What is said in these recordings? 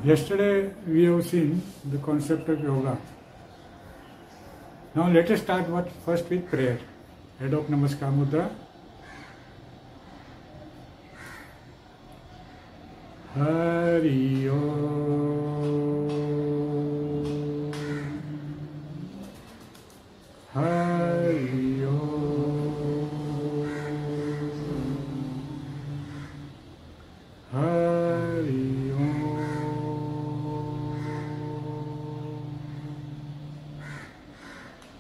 Yesterday we have seen the concept of yoga. Now let us start first with prayer. Head of Namaskar Mudra. Hari Om. Hari Om. Hari Om.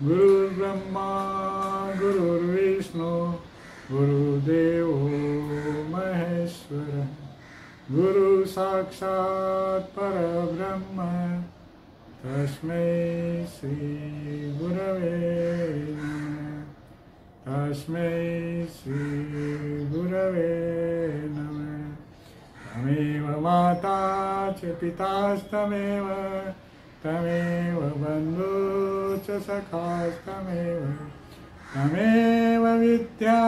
Guru Brahma, Guru Vishnu, Guru Devo Maheshwara, Guru Sakshat Parabrahma, Tasmai Sri Gurave Namah, Tasmai Sri Gurave Namah. Tameva Mata Cha Pitastameva, Tameva Bandhu Cha Sakhastameva, Tameva Vidya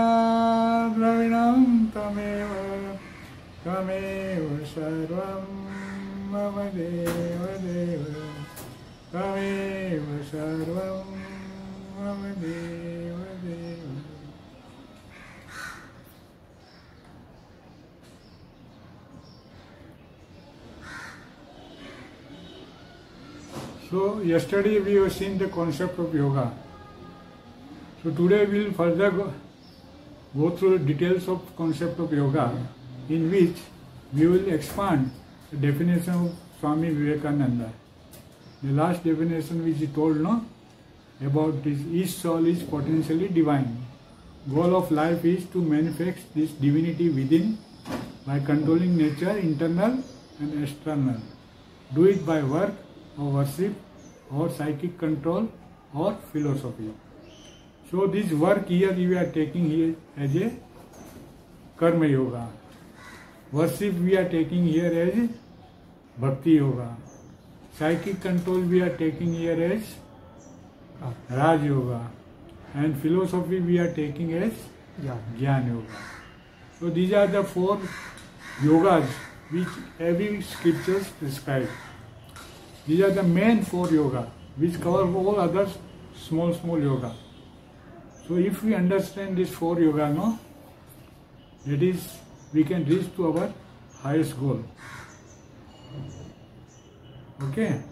Dravinam Tameva, Tameva Sarvam Mama Deva Deva, Tameva Sarvam Mama Deva Deva. So yesterday we have seen the concept of yoga. So today we will further go through the details of concept of yoga, in which we will expand the definition of Swami Vivekananda. The last definition which he told about this, each soul is potentially divine. Goal of life is to manifest this divinity within by controlling nature, internal and external. Do it by work or worship or psychic control or philosophy. So this work here we are taking here as a karma yoga. Worship we are taking here as bhakti yoga. Psychic control we are taking here as Raj yoga. And philosophy we are taking as Jnana yoga. So these are the four yogas which every scripture prescribes. These are the main four yoga which cover all other small yoga. So if we understand this four yoga, that is, we can reach to our highest goal. Okay.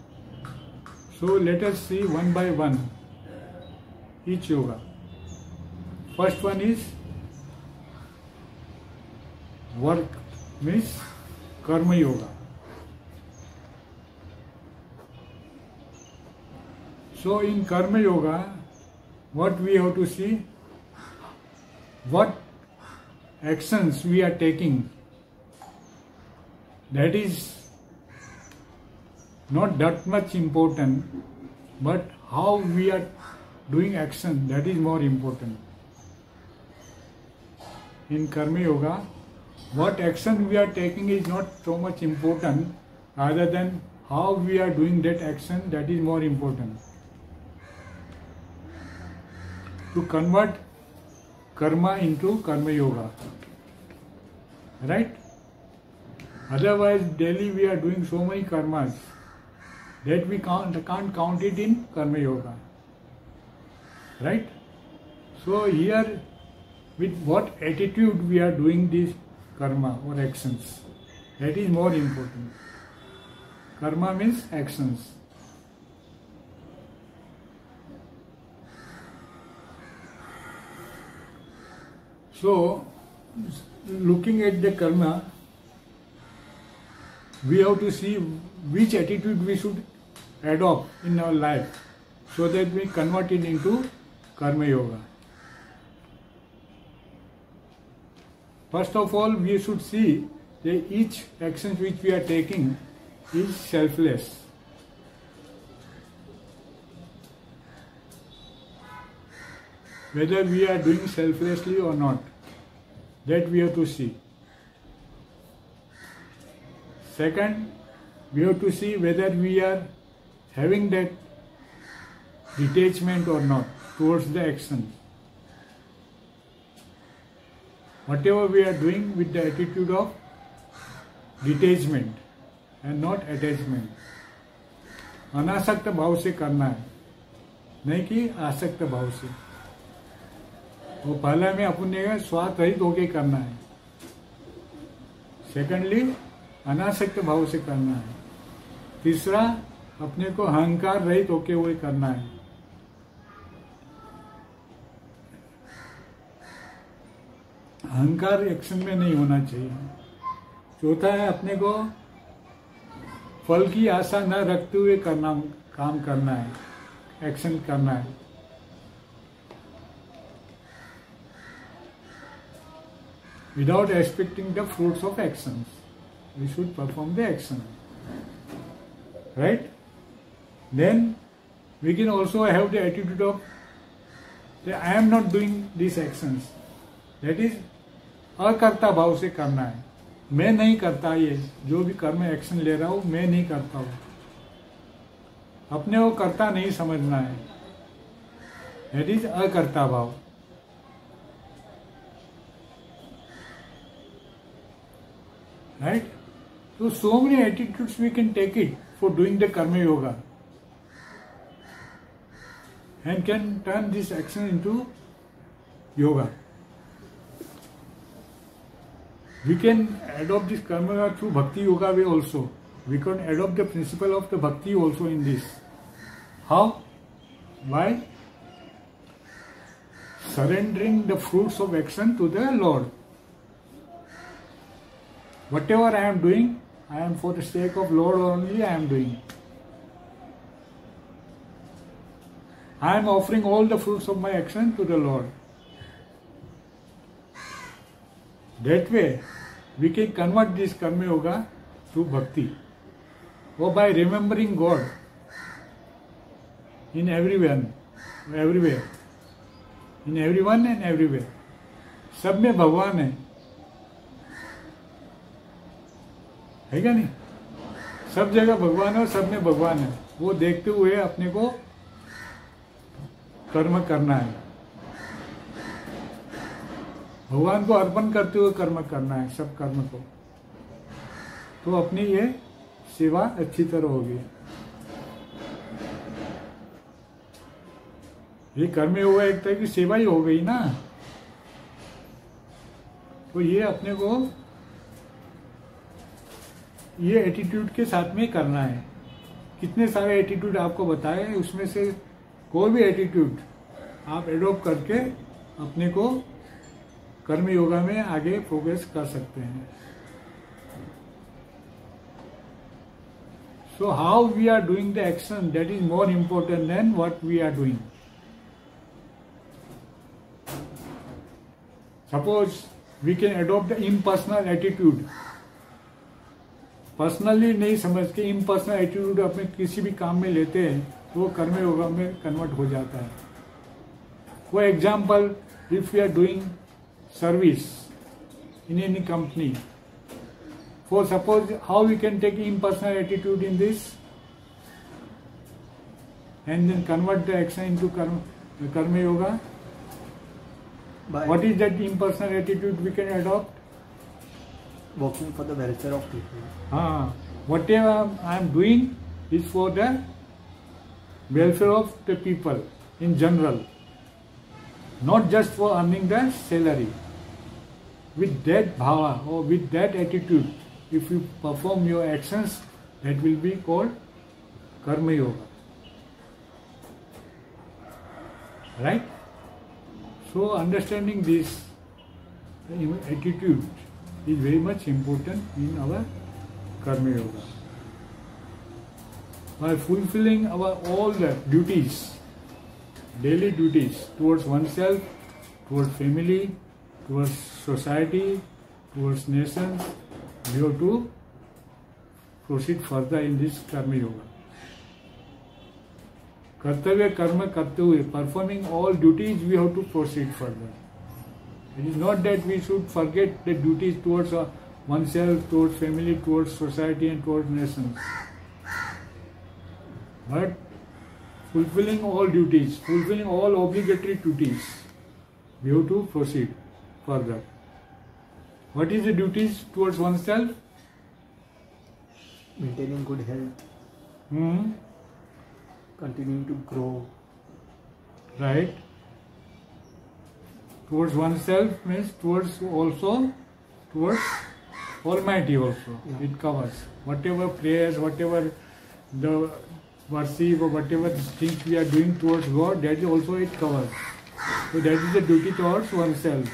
So let us see one by one each yoga. First one is work, means karma yoga. So in karma yoga, what we have to see, what actions we are taking, that is not that much important, but how we are doing action, that is more important. In karma yoga, what action we are taking is not so much important, rather than how we are doing that action, that is more important. To convert karma into karma yoga, right? Otherwise daily we are doing so many karmas that we can't count it in karma yoga, right? So here, with what attitude we are doing this karma or actions, that is more important. Karma means actions. So, looking at the karma, we have to see which attitude we should adopt in our life so that we convert it into karma yoga. First of all, we should see that each action which we are taking is selfless. Whether we are doing selflessly or not, that we have to see. Second, we have to see whether we are having that detachment or not towards the action. Whatever we are doing with the attitude of detachment and not attachment. अनासक्त भाव से करना है, नहीं कि आसक्त भाव से। वो पहला में अपन ने स्वार्थ रहित होके करना है, सेकंडली अनासक्त भाव से करना है, तीसरा अपने को अहंकार रहित होके वो करना है। अहंकार एक्शन में नहीं होना चाहिए। चौथा है अपने को फल की आशा न रखते हुए काम करना है, एक्शन करना है। Without expecting the fruits of actions, we should perform the action. Right? Then we can also have the attitude of that I am not doing these actions. That is अकर्ता भाव से करना है। मैं नहीं करता, ये जो भी कर्म एक्शन ले रहा हूं मैं नहीं करता हूं, अपने को कर्ता नहीं समझना है। दैट इज अकर्ता भाव। Right? So many attitudes we can take it for doing the karma yoga and can turn this action into yoga. We can adopt this karma yoga through bhakti yoga way also. We can adopt the principle of the bhakti also in this. How? By surrendering the fruits of action to the Lord. Whatever I am doing, I am for the sake of Lord only I am doing. I am offering all the fruits of my action to the Lord. That way, we can convert this karma yoga to bhakti. Or by remembering God in everyone, everywhere. In everyone and everywhere. सब में भगवान है क्या नहीं? सब जगह भगवान है और सब में भगवान है। वो देखते हुए अपने को कर्म करना है, भगवान को अर्पण करते हुए कर्म करना है, सब कर्म को। तो अपनी ये सेवा अच्छी तरह होगी। ये कर्म हुआ एक तरह की सेवा ही हो गई ना। तो ये अपने को ये एटीट्यूड के साथ में करना है। कितने सारे एटीट्यूड आपको बताए, उसमें से कोई भी एटीट्यूड आप एडॉप्ट करके अपने को कर्म योगा में आगे प्रोग्रेस कर सकते हैं। So how we are doing the action, that is more important than what we are doing. Suppose we can adopt the impersonal attitude. Personally नहीं समझ के इम्पर्सनल एटीट्यूड अपने किसी भी काम में लेते हैं तो वो कर्म योगा में कन्वर्ट हो जाता है। For example, if we are doing service in any company, for suppose how we can take impersonal attitude in this and then convert the action into karma yoga. What is that impersonal attitude we can adopt? Working for the welfare of people. Whatever I am doing is for the welfare of the people in general, not just for earning the salary. With that bhava or with that attitude, if you perform your actions, that will be called karma yoga. Right? So understanding this attitude is very much important in our karma yoga. By fulfilling our all the duties, daily duties towards oneself, towards family, towards society, towards nations, we have to proceed further in this karma yoga. कर्तव्य कर्म करते हुए, performing all duties, we have to proceed further. It is not that we should forget the duties towards oneself, towards family, towards society and towards nations. But fulfilling all duties, fulfilling all obligatory duties, we have to proceed further. What is the duties towards oneself? Maintaining good health. Continuing to grow. Right? Towards oneself means towards Almighty also. Yeah. It covers whatever prayers, whatever the worship or whatever things we are doing towards God, that also it covers. So that is the duty towards oneself.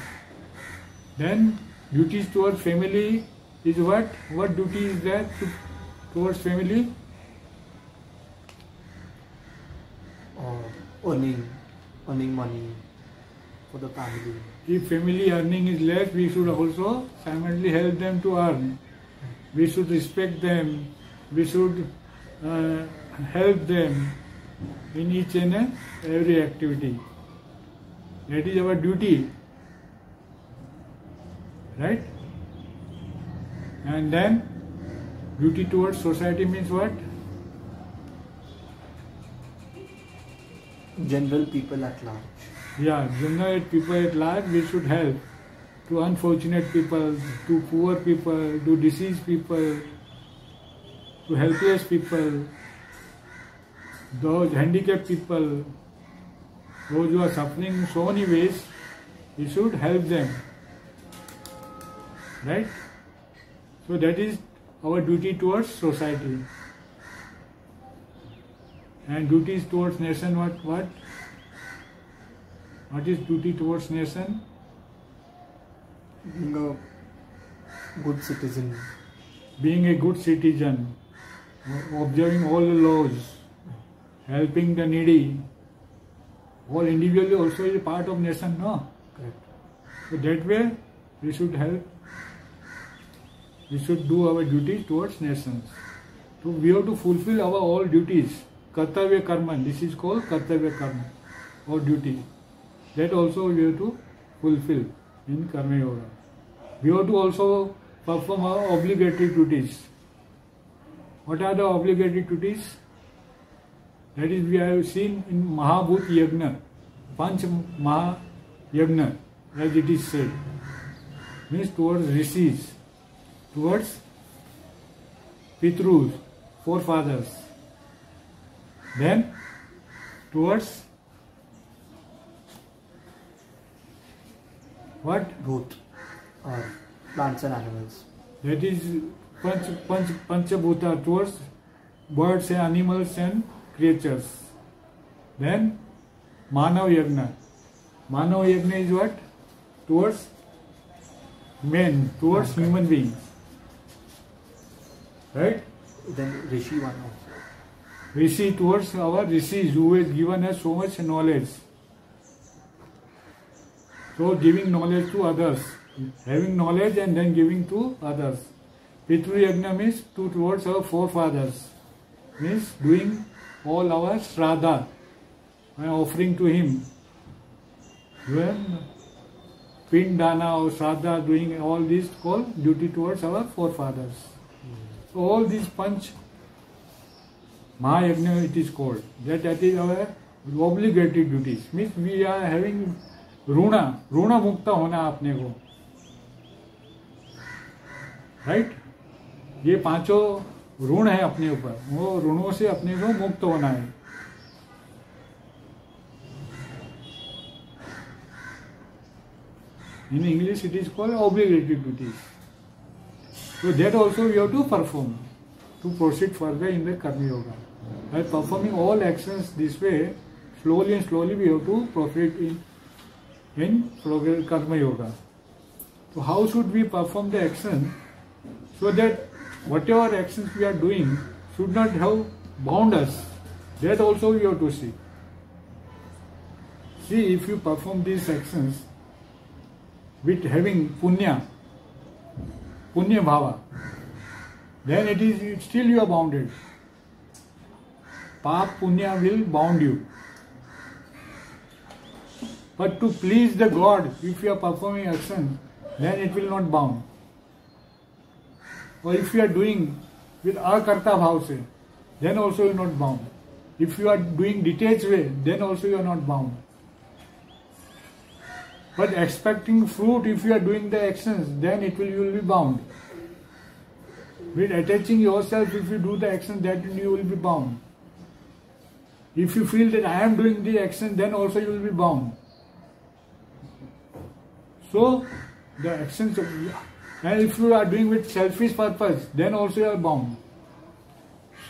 Then duties towards family is what? What duty is that towards family? Earning money for the family. If family earning is less, we should also simultaneously help them to earn. We should respect them. We should help them in each and every activity. That is our duty. Right? And then duty towards society means what? General people at large. Yeah, general people at large, we should help to unfortunate people, to poor people, to diseased people, to helpless people, those handicapped people, those who are suffering in so many ways, we should help them. Right? So that is our duty towards society. And duties towards nation, what? What is duty towards nation? Being a good citizen. Being a good citizen, observing all the laws, helping the needy. All individually also is a part of nation, no? Correct. So that way we should help. We should do our duties towards nations. So we have to fulfill our all duties. Kartavya karma. This is called Kartavya karma or duty. That also we have to fulfill in Karma Yoga. We have to also perform our obligatory duties. What are the obligatory duties? That is, we have seen in Mahabhut Yagna, Panch Maha Yagna, as it is said. Means towards rishis, towards Pitrus, forefathers. Then towards what? Both are plants and animals. That is Panchabhuta, towards birds and animals and creatures. Then Manav Yagna. Manav Yagna is what? Towards men, towards human beings. Right? Then Rishi one also. Rishi, towards our rishis who has given us so much knowledge. So giving knowledge to others, having knowledge and then giving to others. Pitru Yagna means towards our forefathers, means doing all our shraddha and offering to him. When Pindana or shraddha, doing all this called duty towards our forefathers. So all these Panch Mahayagna it is called. That is our obligatory duties. Means we are having ऋणा मुक्त होना अपने को. Right? ये पांचों ऋण है अपने ऊपर, वो ऋणों से अपने को मुक्त होना है. In English it is called obligatory duties. So that also we have to perform to proceed further in the Karma Yoga. By performing all actions this way, slowly and slowly we have to proceed in Karma Yoga. So how should we perform the action so that whatever actions we are doing should not have bound us? That also we have to see. See, if you perform these actions with having punya bhava, then it is still you are bounded. Pap punya will bound you. But to please the God, if you are performing action, then it will not bound. Or if you are doing with akarta bhav se, then also you are not bound. If you are doing detached way, then also you are not bound. But expecting fruit, if you are doing the actions, then you will be bound. With attaching yourself, if you do the action, that you will be bound. If you feel that I am doing the action, then also you will be bound. So, the actions, and if you are doing with selfish purpose, then also you are bound.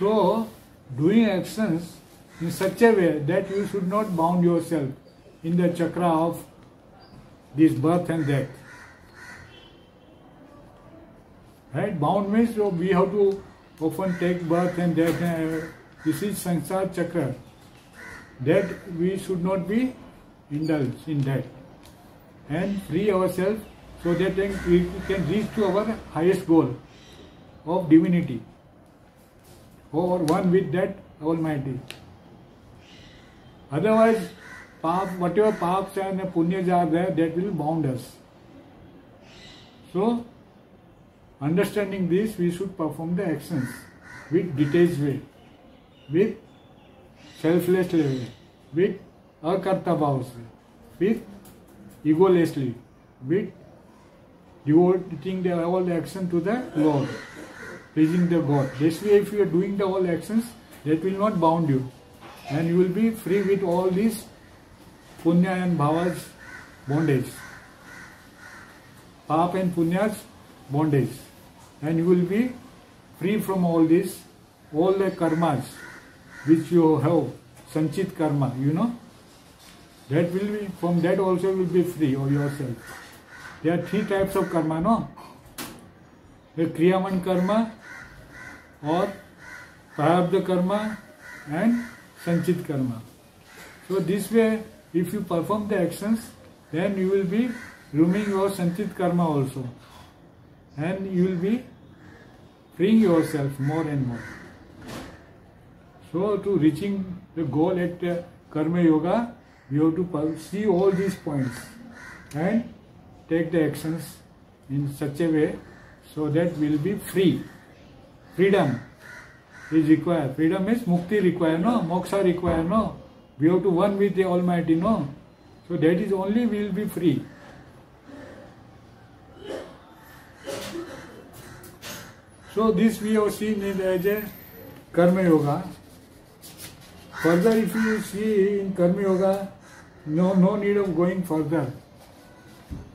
So, doing actions in such a way that you should not bound yourself in the chakra of this birth and death. Right? Bound means we have to often take birth and death. This is Sansar Chakra. That we should not be indulged in that. And free ourselves so that we can reach to our highest goal of divinity. Or one with that Almighty. Otherwise, whatever paps and punyas are there, that will bound us. So, understanding this, we should perform the actions with detached way, with selfless way, with akarta bhavs, with egolessly, with devoting all the action to the Lord, pleasing the God. This way, if you are doing the all actions, that will not bound you, and you will be free with all these punya and bhavas bondage, pap and punyas bondage. And you will be free from all this, all the karmas which you have, sanchit karma, that will be, from that also you will be free of yourself. There are 3 types of karma, no? The kriyaman karma, or prarabdha karma, and sanchit karma. So this way, if you perform the actions, then you will be grooming your sanchit karma also. And you will be freeing yourself more and more. So, to reaching the goal at Karma Yoga, we have to see all these points and take the actions in such a way so that we will be free. Freedom is required. Freedom is mukti required, no? Moksha required, no? We have to one with the Almighty, no? So that is only we will be free. So this we have seen it as a Karma Yoga. Further, if you see in Karma Yoga, no need of going further,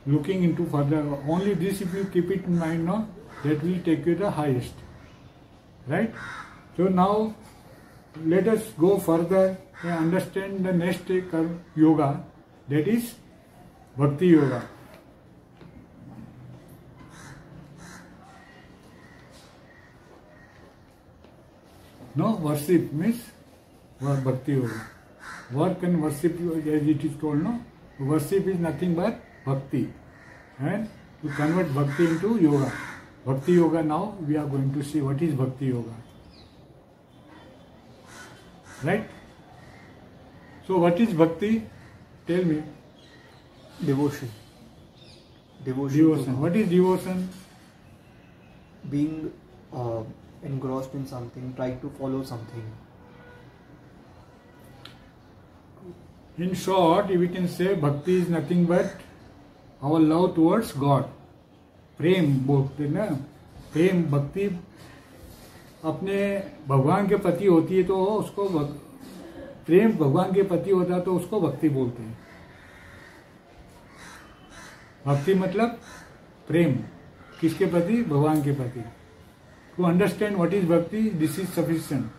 looking into further. Only this, if you keep it in mind, no, that will take you the highest. Right? So now, let us go further and understand the next Karma Yoga, that is Bhakti Yoga. No, worship means Bhakti Yoga. Work and worship, as it is told, no? Worship is nothing but Bhakti. And to convert Bhakti into Yoga. Bhakti Yoga, now we are going to see what is Bhakti Yoga. Right? So what is Bhakti? Tell me. Devotion. Devotion. What is devotion? Being engrossed in something, trying to follow something. In short, we can say Bhakti is nothing but our love towards God. प्रेम बोलते ना, प्रेम भक्ति अपने भगवान के प्रति होती है तो उसको प्रेम भगवान के प्रति होता है तो उसको भक्ति बोलते हैं. भक्ति मतलब प्रेम किसके प्रति? भगवान के प्रति. To understand what is bhakti, this is sufficient.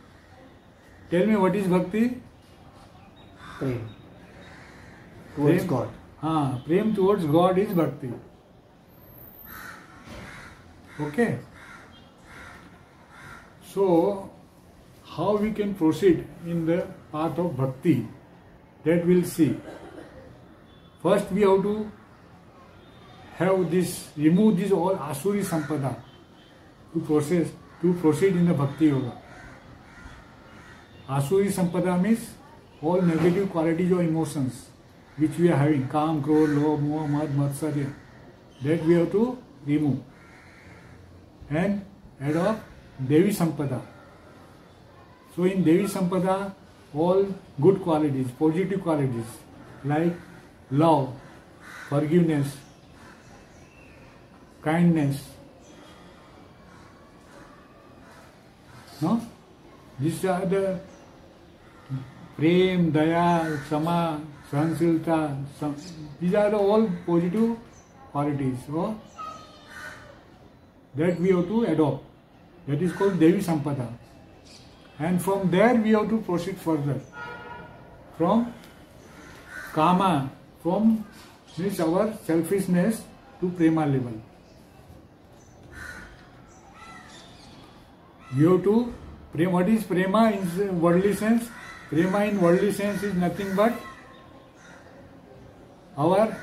Tell me what is bhakti? Prem towards God. हाँ, प्रेम towards God is bhakti. Okay. So, how we can proceed in the path of bhakti, that we'll see. First we have to have this, remove this all asuri sampada to proceed in the bhakti yoga. Asuri sampada means all negative qualities or emotions which we are having, kam, krodh, lobh, moh, mad, matsarya, that we have to remove and adopt Devi Sampada. So in Devi Sampada, all good qualities, positive qualities like love, forgiveness, kindness, No? These are the prem, daya, sama, sahanshilta. These are all positive qualities. So that we have to adopt. That is called Devi Sampada. And from there we have to proceed further. From kama, from means our selfishness to prema level. We have to, what is prema in worldly sense? Prema in worldly sense is nothing but our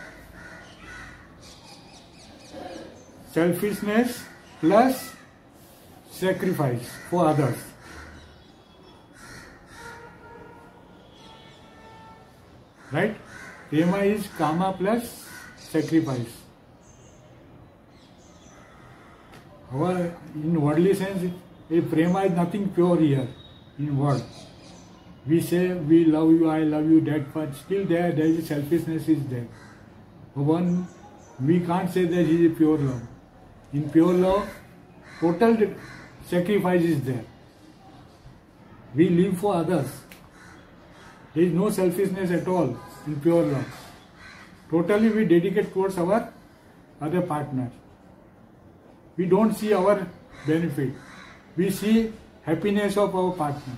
selfishness plus sacrifice for others. Right? Prema is kama plus sacrifice. Our, in worldly sense, prema is nothing pure here in world. We say we love you, I love you, that, but still there is selfishness is there. One, we can't say that is a pure love. In pure love, total sacrifice is there. We live for others. There is no selfishness at all in pure love. Totally we dedicate towards our other partner. We don't see our benefit. We see happiness of our partner.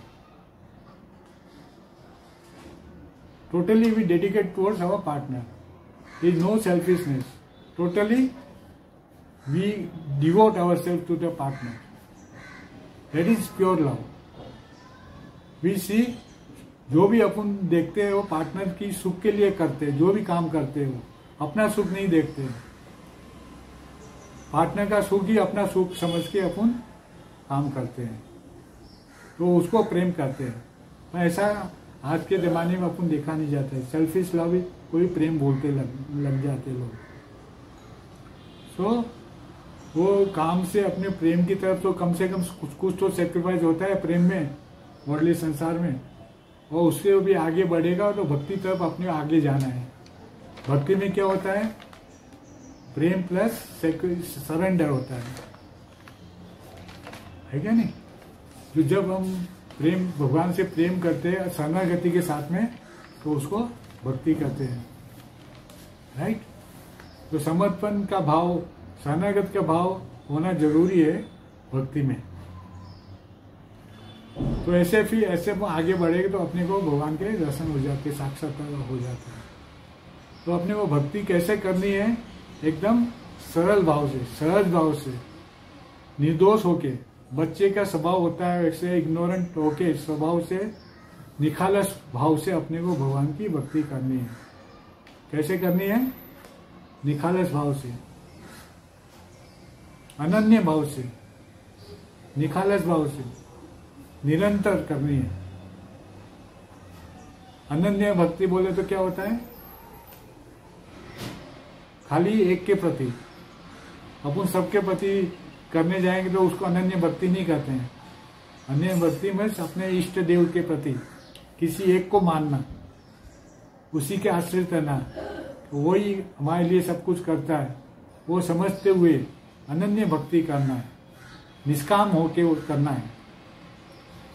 Totally we dedicate towards our partner. There is no selfishness. Totally we devote ourselves to the partner. That is pure love. We see जो भी अपन देखते हैं वो partner की सुख के लिए करते हैं, जो भी काम करते हैं वो अपना सुख नहीं देखते हैं। पार्टनर का सुख ही अपना सुख समझ के अपन काम करते हैं, तो उसको प्रेम करते हैं। पर ऐसा आज के ज़माने में अपन देखा नहीं जाता है। सेल्फिश लव कोई प्रेम बोलते लग जाते लोग। तो वो काम से अपने प्रेम की तरफ तो कम से कम कुछ तो सेक्रीफाइस होता है प्रेम में, वर्ल्डली संसार में, और उससे भी आगे बढ़ेगा तो भक्ति तरफ अपने आगे जाना है। भक्ति में क्या होता है? प्रेम प्लस सरेंडर होता है क्या नहीं? तो जब हम प्रेम भगवान से प्रेम करते हैं शरणागति के साथ में, तो उसको भक्ति कहते हैं। राइट? तो समर्पण का भाव, शरणागत का भाव होना जरूरी है भक्ति में। तो ऐसे फिर ऐसे आगे बढ़ेगा तो अपने को भगवान के दर्शन हो जाते, साक्षात्कार हो जाता है। तो अपने को भक्ति कैसे करनी है? एकदम सरल भाव से, सहज भाव से, निर्दोष होके। बच्चे का स्वभाव होता है वैसे इग्नोरेंट होके स्वभाव से, निखालस भाव से अपने को भगवान की भक्ति करनी है। कैसे करनी है? निखालस भाव से, अनन्य भाव से, निखालस भाव से निरंतर करनी है। अनन्य भक्ति बोले तो क्या होता है? खाली एक के प्रति, अपन सबके प्रति करने जाएंगे तो उसको अनन्य भक्ति नहीं कहते हैं। अनन्य भक्ति में अपने इष्ट देव के प्रति किसी एक को मानना, उसी के आश्रित रहना, वही हमारे लिए सब कुछ करता है, वो समझते हुए अनन्य भक्ति करना है। निष्काम होके वो करना है,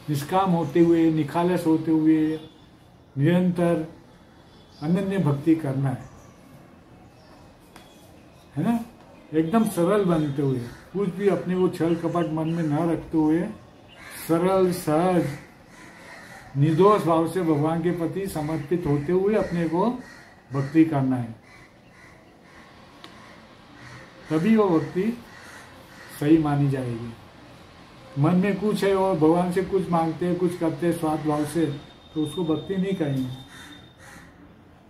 निष्काम होते हुए, निखालस होते हुए निरंतर अनन्य भक्ति करना है ना? एकदम सरल बनते हुए, कुछ भी अपने वो छल कपट मन में न रखते हुए, सरल सहज निर्दोष भाव से भगवान के प्रति समर्पित होते हुए अपने को भक्ति करना है। तभी वो भक्ति सही मानी जाएगी। मन में कुछ है और भगवान से कुछ मांगते हैं, कुछ करते हैं स्वार्थ भाव से, तो उसको भक्ति नहीं कहेंगे।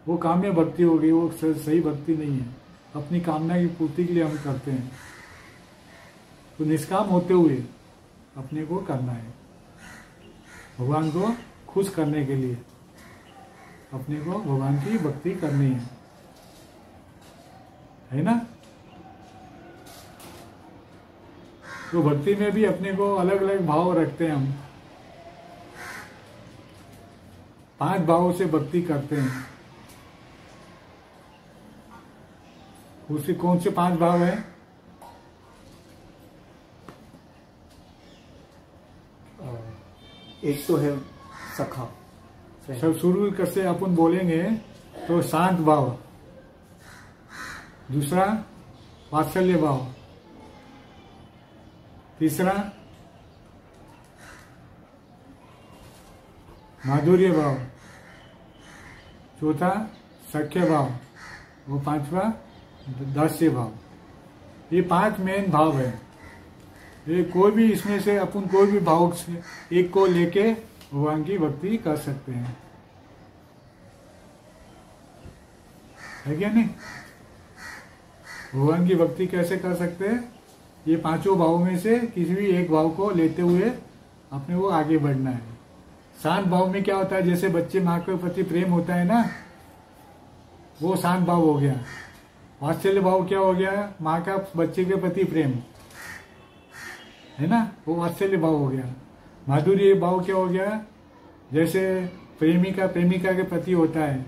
वो काम्य भक्ति होगी, वो सही भक्ति नहीं है। अपनी कामना की पूर्ति के लिए हम करते हैं। तो निष्काम होते हुए अपने को करना है, भगवान को खुश करने के लिए अपने को भगवान की भक्ति करनी है ना? तो भक्ति में भी अपने को अलग अलग भाव रखते हैं हम। 5 भावों से भक्ति करते हैं। उससे कौन से 5 भाव है? एक तो है सखा friend. सब शुरू कैसे अपन बोलेंगे तो शांत भाव, दूसरा वात्सल्य भाव, तीसरा माधुर्य भाव, चौथा सख्य भाव, वो पांचवा दास्य भाव। ये 5 मेन भाव है। ये कोई भी इसमें से अपन कोई भी भाव से एक को लेके भगवान की भक्ति कर सकते हैं, है क्या नहीं? भगवान की भक्ति कैसे कर सकते हैं? ये 5 भावों में से किसी भी एक भाव को लेते हुए अपने को आगे बढ़ना है। शांत भाव में क्या होता है, जैसे बच्चे माँ के प्रति प्रेम होता है ना, वो शांत भाव हो गया। वात्सल्य भाव क्या हो गया? माँ का बच्चे के प्रति प्रेम, है ना, वो वात्सल्य भाव हो गया। माधुर्य भाव क्या हो गया? जैसे प्रेमिका प्रेमिका के प्रति होता है,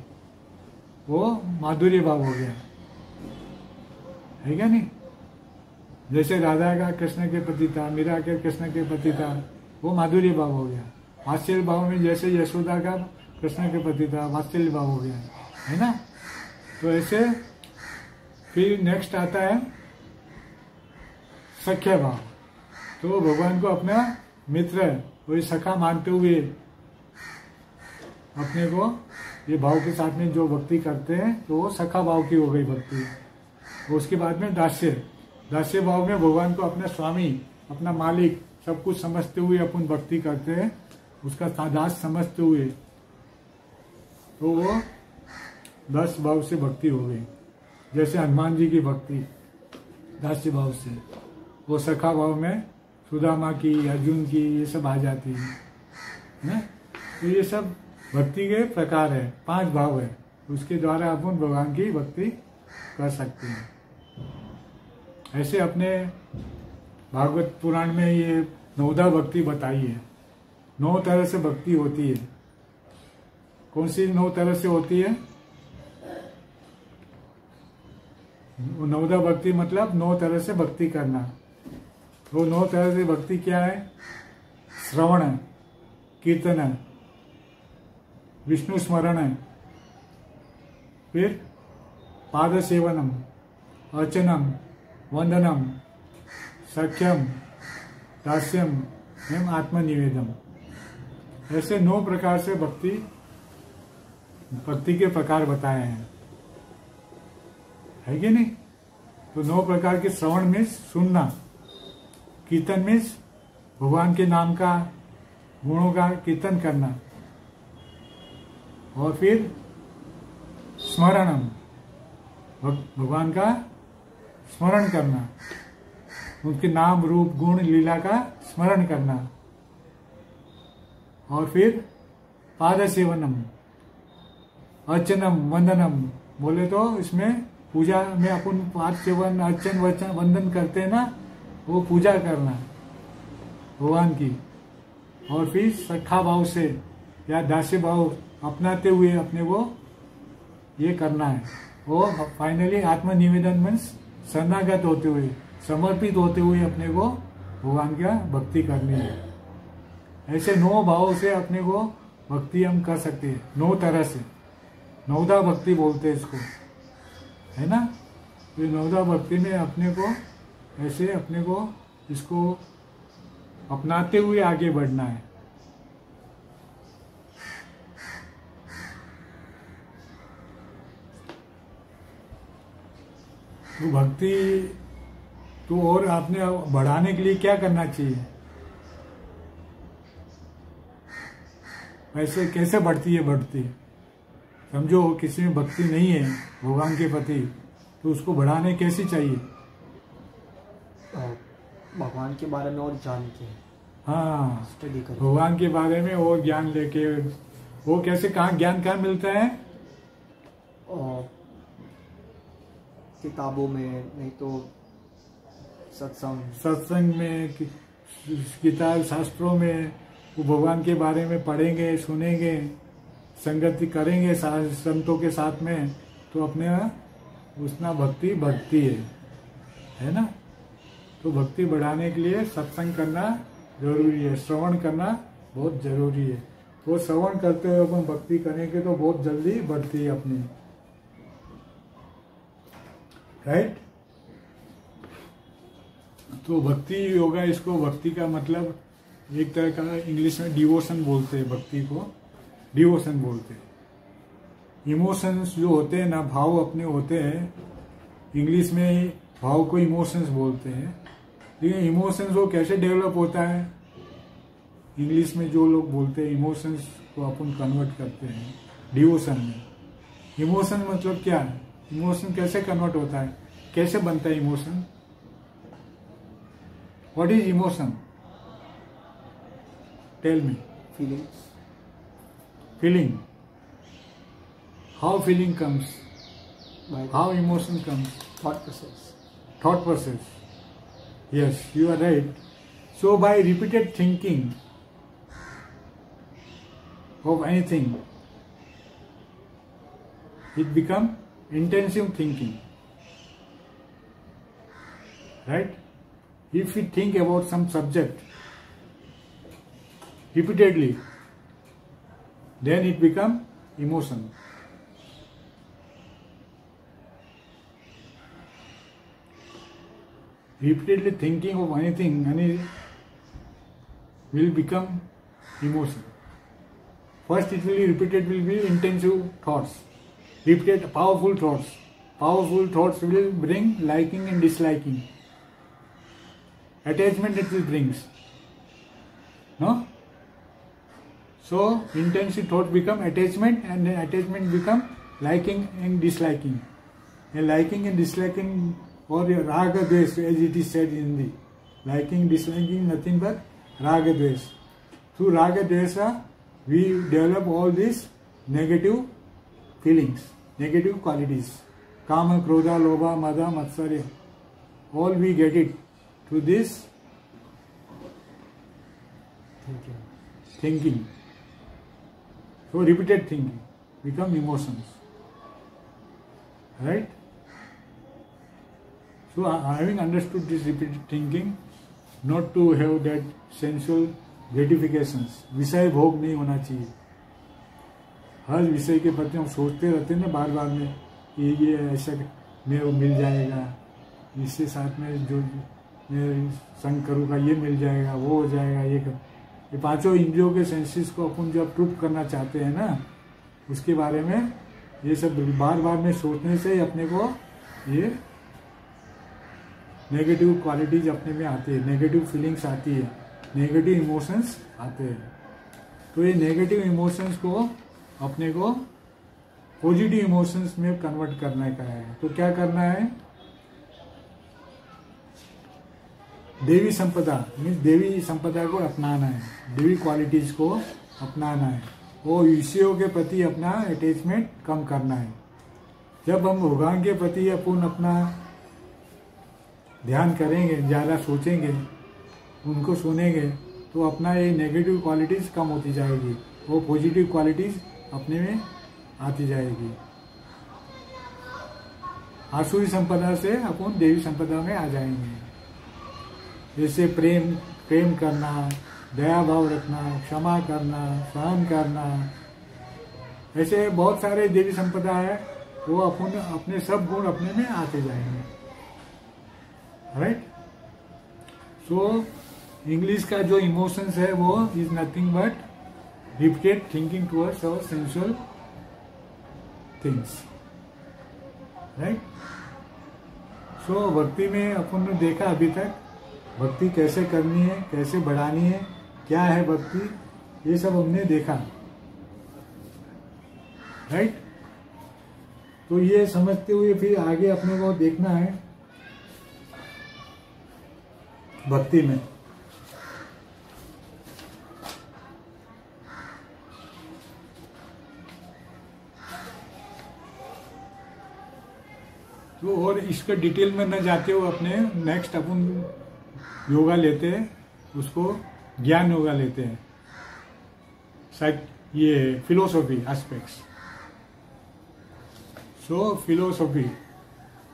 वो माधुर्य भाव हो गया, है क्या नहीं? जैसे राधा का कृष्ण के प्रति था, मीरा के कृष्ण के प्रति था, वो माधुर्य भाव हो गया। वात्सल्य भाव में जैसे यशोदा का कृष्ण के प्रति था, वात्सल्य भाव हो गया, है ना? तो ऐसे फिर नेक्स्ट आता है सख्य भाव। तो भगवान को अपना मित्र, वही सखा मानते हुए अपने को ये भाव के साथ में जो भक्ति करते हैं, तो वो सखा भाव की हो गई भक्ति। उसके बाद में दास्य, दास्य भाव में भगवान को अपना स्वामी, अपना मालिक सब कुछ समझते हुए अपन भक्ति करते हैं, उसका दास समझते हुए, तो वो 10 भाव से भक्ति हो गई। जैसे हनुमान जी की भक्ति दास्य भाव से, वो सखा भाव में सुदामा की, अर्जुन की, ये सब आ जाती है। तो ये सब भक्ति के प्रकार है, 5 भाव है, उसके द्वारा अपन भगवान की भक्ति कर सकते हैं। ऐसे अपने भागवत पुराण में ये 9दा भक्ति बताई है। 9 तरह से भक्ति होती है। कौन सी 9 तरह से होती है? 9दा भक्ति मतलब 9 तरह से भक्ति करना। तो 9 तरह से भक्ति क्या है? श्रवण, कीर्तन, विष्णु स्मरण, फिर पाद सेवनम, अर्चनम, वंदनम, सख्यम, दास्यम एवं आत्मनिवेदम। ऐसे 9 प्रकार से भक्ति के प्रकार बताए हैं, है कि नहीं? तो 9 प्रकार के श्रवण में सुनना, कीर्तन में भगवान के नाम का, गुणों का कीर्तन करना, और फिर स्मरणम, भगवान का स्मरण करना, उनके नाम रूप गुण लीला का स्मरण करना, और फिर पाद सेवनम, अर्चनम, वंदनम। बोले तो इसमें पूजा में अपन पाद सेवन, अर्चन, वंदन करते हैं ना, वो पूजा करना भगवान की। और फिर सखा भाव से या दास्य भाव अपनाते हुए अपने को ये करना है। वो फाइनली आत्मनिवेदन मीन्स शरणागत होते हुए, समर्पित होते हुए अपने को भगवान का भक्ति करनी है। ऐसे 9 भावों से अपने को भक्ति हम कर सकते हैं, 9 तरह से। 9दा भक्ति बोलते हैं इसको, है ना? तो 9दा भक्ति में अपने को ऐसे अपने को इसको अपनाते हुए आगे बढ़ना है। तो भक्ति तो और आपने बढ़ाने के लिए क्या करना चाहिए? ऐसे कैसे बढ़ती है भक्ति? समझो किसी में भक्ति नहीं है भगवान के प्रति, तो उसको बढ़ाने कैसी चाहिए? भगवान के बारे में और जान के, हाँ, स्टडी कर, भगवान के बारे में और ज्ञान लेके। वो कैसे, कहाँ ज्ञान कहाँ मिलता है? किताबों में, नहीं तो सत्संग में, किताब शास्त्रों में। वो भगवान के बारे में पढ़ेंगे, सुनेंगे, संगति करेंगे संतों के साथ में, तो अपने उसना भक्ति बढ़ती है ना? तो भक्ति बढ़ाने के लिए सत्संग करना जरूरी है, श्रवण करना बहुत जरूरी है। वो श्रवण करते हुए अपन भक्ति करेंगे तो बहुत जल्दी बढ़ती है अपनी, राइट। तो भक्ति योगा, इसको भक्ति का मतलब एक तरह का इंग्लिश में डिवोशन बोलते हैं, भक्ति को डिवोशन बोलते हैं। इमोशंस जो होते हैं ना, भाव अपने होते हैं, इंग्लिश में भाव को इमोशंस बोलते हैं। लेकिन इमोशंस वो कैसे डेवलप होता है, इंग्लिश में जो लोग बोलते हैं इमोशंस को अपन कन्वर्ट करते हैं डिवोशन में। इमोशन मतलब क्या है, इमोशन कैसे कन्वर्ट होता है, कैसे बनता है emotion, what is emotion, tell me. Feeling, how feeling comes, how emotion comes, thought process, yes, you are right. So by repeated thinking of anything, it become intensive thinking, right? If we think about some subject repeatedly, then it become emotion. Repeatedly thinking of anything, will become emotion. First it will be repeated, will be intensive thoughts, repeated powerful thoughts. Powerful thoughts will bring liking and disliking. Attachment it will brings, no? So intensive thoughts become attachment, and then attachment become liking and disliking. And liking and disliking, or raga dvesh, as it is said in Hindi, liking, disliking, nothing but raga dvesh. Through raga dvesha, we develop all these negative feelings, negative qualities. Kama, krodha, lobha, mada, matsarya. All we get it through this thinking. So repeated thinking become emotions, right? So having understood this repeated thinking, not to have that sensual gratifications, विषय भोग नहीं होना चाहिए। हर विषय के प्रति हम सोचते रहते हैं ना बार बार में, ये ऐसा मेरे को मिल जाएगा, इससे साथ में जो मैं संग करूँगा ये मिल जाएगा, वो हो जाएगा, ये पांचों इंद्रियों के सेंसेस को अपन जो अप्रूव करना चाहते हैं ना, उसके बारे में ये सब बार बार में सोचने से अपने को ये नेगेटिव क्वालिटीज अपने में आती है, नेगेटिव फीलिंग्स आती है, नेगेटिव इमोशंस आते हैं। तो ये नेगेटिव इमोशंस को अपने को पॉजिटिव इमोशंस में कन्वर्ट करने का है। तो क्या करना है, देवी संपदा मीन्स देवी संपदा को अपनाना है, देवी क्वालिटीज को अपनाना है, वो विषयों के प्रति अपना अटैचमेंट कम करना है। जब हम भगवान के प्रति अपन अपना ध्यान करेंगे, ज़्यादा सोचेंगे, उनको सुनेंगे, तो अपना ये नेगेटिव क्वालिटीज़ कम होती जाएगी, वो पॉजिटिव क्वालिटीज़ अपने में आती जाएगी। आसुरी संपदा से अपन देवी संपदा में आ जाएंगे। जैसे प्रेम करना, दया भाव रखना, क्षमा करना, सहन करना, ऐसे बहुत सारे देवी संपदा है, वो अपन अपने सब गुण अपने में आते जाएंगे, राइट। सो इंग्लिश का जो इमोशंस है वो is nothing but repeated thinking towards our sensual things, right. So भक्ति में अपन ने देखा अभी तक भक्ति कैसे करनी है, कैसे बढ़ानी है, क्या है भक्ति, ये सब हमने देखा, राइट। तो ये समझते हुए फिर आगे अपने को देखना है भक्ति में। तो और इसके डिटेल में न जाते हुए अपने नेक्स्ट अपन योगा लेते हैं, उसको ज्ञान योगा लेते हैं, शायद ये फिलोसॉफी एस्पेक्ट्स। सो फिलोसॉफी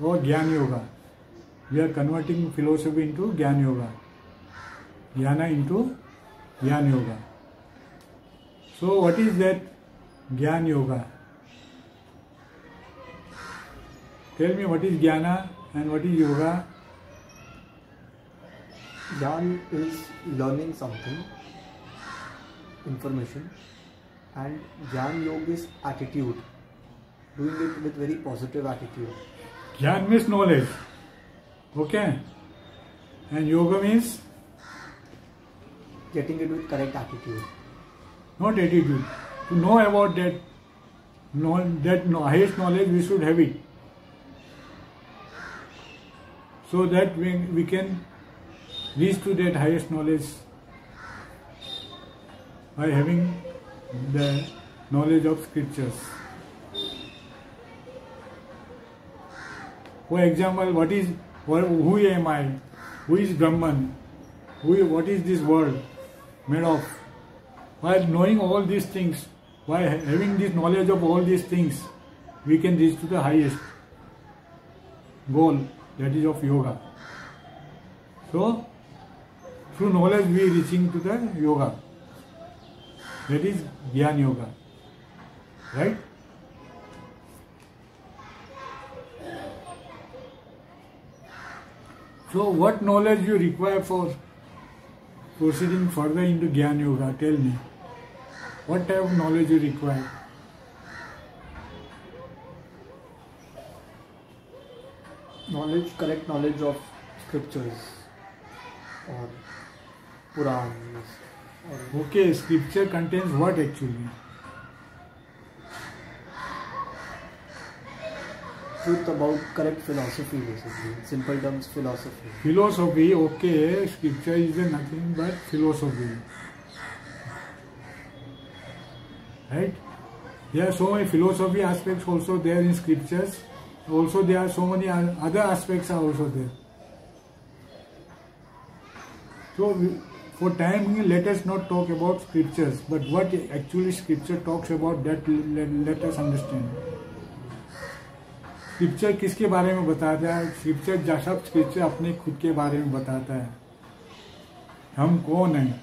और gyan yoga, we are converting philosophy into gyan yoga, gyan into gyan yoga. So what is that Gyan Yoga? Tell me what is Jnana and what is Yoga? Gyan is learning something, information, and Gyan Yoga is attitude, doing it with very positive attitude. Gyan means knowledge, okay? And Yoga means? Getting it with correct attitude. Not attitude. To know about that, highest knowledge, we should have it. So that we can reach to that highest knowledge by having the knowledge of scriptures. For example, who am I? Who is Brahman? What is this world made of? While knowing all these things, by having this knowledge of all these things, we can reach to the highest goal, that is of yoga. So, through knowledge we are reaching to the yoga. That is Jnana Yoga. Right? So, what knowledge you require for proceeding further into Jnana Yoga? Tell me. What type of knowledge you require? Correct knowledge of scriptures or Purans. Okay, scripture contains what actually? Truth about correct philosophy, basically. In simple terms, philosophy. Philosophy, okay. Scripture is nothing but philosophy. Right? There are so many philosophy aspects also there in scriptures. Also there are so many other aspects are also there. So for time being, let us not talk about scriptures, but what actually scripture talks about, that let us understand. Scripture किसके बारे में बताता है? Scripture अपने खुद के बारे में बताता है. हम कौन हैं?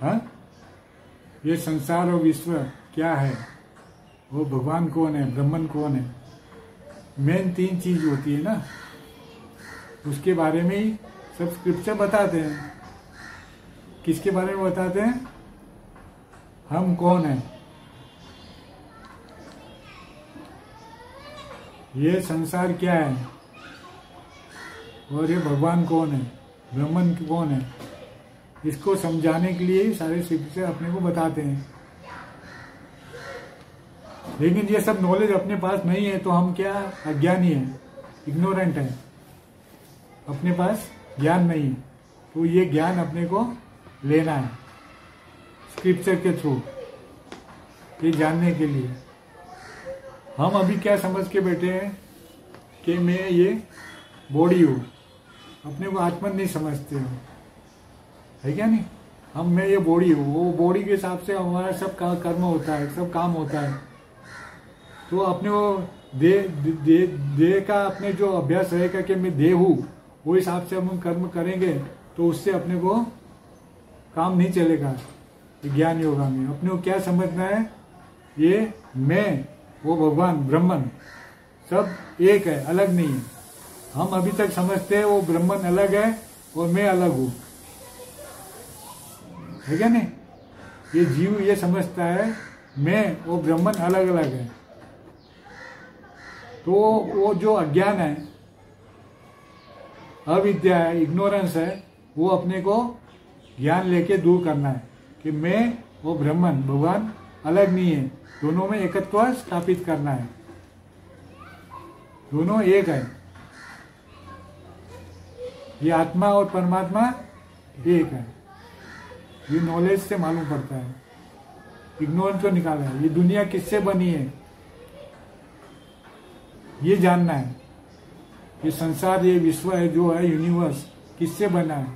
हाँ? ये संसार और विश्व क्या है? वो भगवान कौन है? ब्रह्मन कौन है? मेन 3 चीज होती है ना, उसके बारे में ही सब स्क्रिप्चर बताते हैं. किसके बारे में बताते हैं? हम कौन हैं, ये संसार क्या है, और ये भगवान कौन है, ब्रह्मन कौन है. इसको समझाने के लिए सारे स्क्रिप्चर अपने को बताते हैं. लेकिन ये सब नॉलेज अपने पास नहीं है तो हम क्या अज्ञानी हैं, इग्नोरेंट हैं. अपने पास ज्ञान नहीं है, तो ये ज्ञान अपने को लेना है स्क्रिप्चर के थ्रू, ये जानने के लिए. हम अभी क्या समझ के बैठे हैं कि मैं ये बॉडी हूँ, अपने को आत्मन नहीं समझते हो, है क्या नहीं? मैं ये बॉडी हूँ, वो बॉडी के हिसाब से हमारा सब कर्म होता है, सब काम होता है. तो अपने वो देह का अपने जो अभ्यास रहेगा कि मैं देह हूँ, वो हिसाब से हम कर्म करेंगे तो उससे अपने को काम नहीं चलेगा. ज्ञान योगा में अपने को क्या समझना है, ये मैं, वो भगवान ब्रह्मन सब एक है, अलग नहीं है. हम अभी तक समझते हैं वो ब्रह्मन अलग है और मैं अलग हूँ, है क्या नहीं? ये जीव ये समझता है मैं वो ब्रह्मन अलग अलग है. तो वो जो अज्ञान है, अविद्या है, इग्नोरेंस है, वो अपने को ज्ञान लेके दूर करना है कि मैं वो ब्रह्मन भगवान अलग नहीं है, दोनों में एकत्व स्थापित करना है, दोनों एक है. ये आत्मा और परमात्मा एक है. ये नॉलेज से मालूम पड़ता है, इग्नोरेंस को निकालना है. ये दुनिया किससे बनी है ये जानना है. ये संसार, ये विश्व है जो है, यूनिवर्स किससे बना है,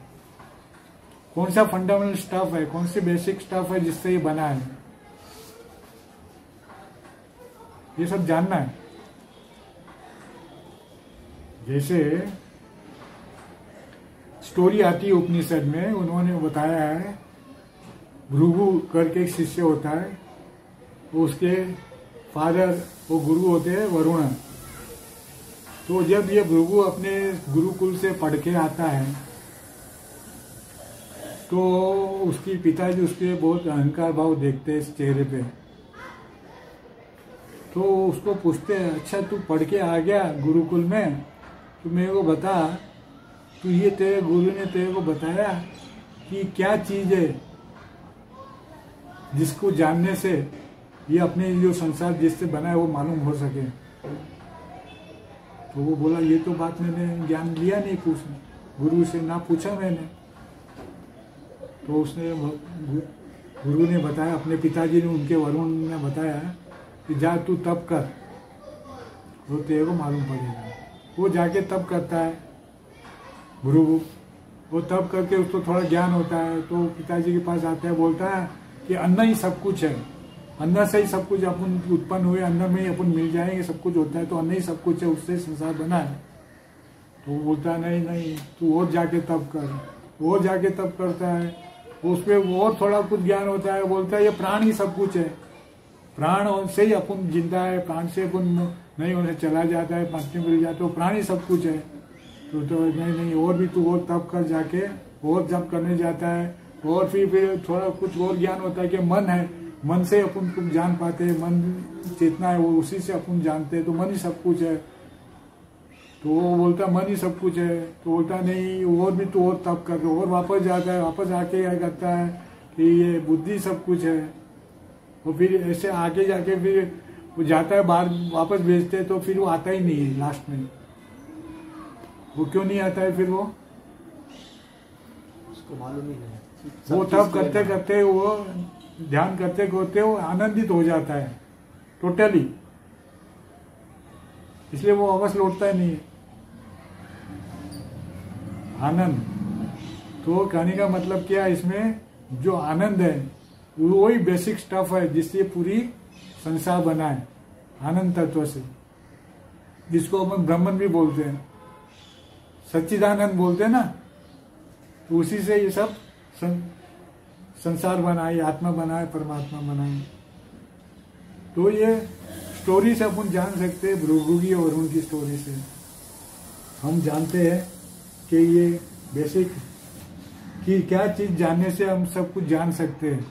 कौन सा फंडामेंटल स्टफ है, कौन सी बेसिक स्टफ है जिससे ये बना है, ये सब जानना है. जैसे स्टोरी आती है उपनिषद में, उन्होंने बताया है भृगु करके एक शिष्य होता है, उसके फादर वो गुरु होते हैं वरुण। तो जब ये भृगु अपने गुरुकुल से पढ़ के आता है तो उसकी पिताजी उसके बहुत अहंकार भाव देखते हैं इस चेहरे पे। तो उसको पूछते हैं, अच्छा तू पढ़ के आ गया गुरुकुल में, तो मेरे को बता, तो ये तेरे गुरु ने तेरे को बताया कि क्या चीज है जिसको जानने से ये अपने जो संसार जिससे बना है वो मालूम हो सके। तो वो बोला, ये तो बात मैंने ज्ञान लिया नहीं, गुरु से ना पूछा मैंने। तो उसने गुरु ने बताया, अपने पिताजी ने उनके वरुण ने बताया कि जा तू तप कर, वो तेरे को मालूम पड़ेगा। वो जाके तप करता है भृगु, वो तप करके उसको थोड़ा ज्ञान होता है। तो पिताजी के पास आता है, बोलता है कि अन्न ही सब कुछ है, अन्न से ही सब कुछ अपन उत्पन्न हुए, अन्न में ही अपन मिल जाएंगे, सब कुछ होता है, तो अन्न ही सब कुछ है, उससे संसार बना है। तो वो बोलता है नहीं नहीं तू और जाके तप कर। वो जाके तप करता है, उसमें और थोड़ा कुछ ज्ञान होता है, बोलता है ये प्राण ही सब कुछ है, प्राण से ही अपन जिंदा है, प्राण से अपन नहीं होने चला जाता है, मरने मिल जाता है, प्राण ही सब कुछ है। तो नहीं नहीं और भी तू और तप कर, जाके और जप करने जाता है। और फिर थोड़ा कुछ और ज्ञान होता है कि मन है, मन से अपन कुछ जान पाते हैं, मन चेतना है वो उसी से अपन जानते हैं, तो मन ही सब कुछ है। तो वो बोलता मन ही सब कुछ है। तो बोलता नहीं और भी तो और तप कर, और वापस जाता है, वापस आके क्या करता है कि ये बुद्धि सब कुछ है। और फिर ऐसे आगे जाके फिर वो जाता है बाहर, वापस भेजते हैं, तो फिर वो आता ही नहीं है लास्ट में। वो क्यों नहीं आता है फिर? वो उसको मालूम ही नहीं। वो तब करते करते वो ध्यान करते करते वो आनंदित हो जाता है टोटली, इसलिए वो वापस लौटता ही नहीं है। आनंद तो कहने का मतलब क्या है, इसमें जो आनंद है वही बेसिक स्टफ है जिससे पूरी संसार बना है, आनंद तत्व से, जिसको हम ब्रह्मन भी बोलते हैं, सच्चिदानंद बोलते हैं ना। तो उसी से ये सब संसार बना है, आत्मा बना है, परमात्मा बना है। तो ये स्टोरी से अपन जान सकते हैं, भृगु की और उनकी स्टोरी से हम जानते हैं कि ये बेसिक कि क्या चीज जानने से हम सब कुछ जान सकते हैं,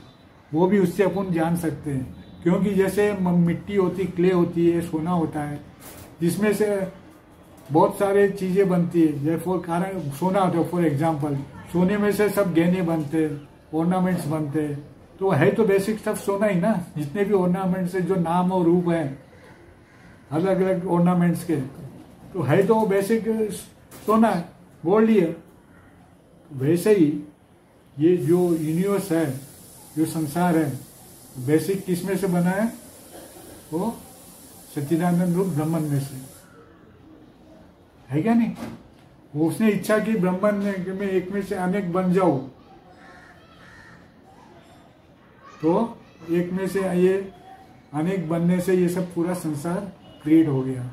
वो भी उससे अपन जान सकते हैं। क्योंकि जैसे मिट्टी होती, क्ले होती है, सोना होता है, जिसमें से बहुत सारे चीजें बनती है। जैसे कारण सोना होता है, फॉर एग्जाम्पल सोने में से सब गहने बनते हैं, ऑर्नामेंट्स बनते हैं। तो है तो बेसिक सब सोना ही ना। जितने भी ऑर्नामेंट्स है, जो नाम और रूप है अलग अलग ऑर्नामेंट्स के, तो है तो बेसिक सोना है, गोल्ड ही है। वैसे ही ये जो यूनिवर्स है, जो संसार है, बेसिक किसमें से बना है? वो सच्चिदानंद रूप ब्रह्मन में से है क्या नहीं? वो उसने इच्छा की ब्रह्मन में एक में से अनेक बन जाओ, तो एक में से ये अनेक बनने से ये सब पूरा संसार क्रिएट हो गया,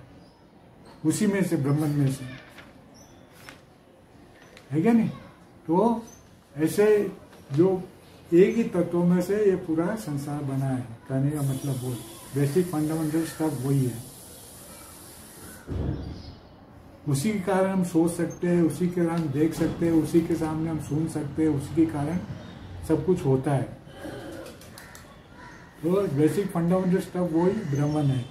उसी में से, ब्रह्मन में से, है क्या नहीं? तो ऐसे जो एक ही तत्वों में से ये पूरा संसार बना है, कहने का मतलब वो बेसिक फंडामेंटल स्टफ वही है। उसी के कारण हम सोच सकते हैं, उसी के कारण देख सकते हैं, उसी के सामने हम सुन सकते हैं, उसी के कारण सब कुछ होता है। तो बेसिक फंडामेंटल स्टफ वही ब्रह्मन है,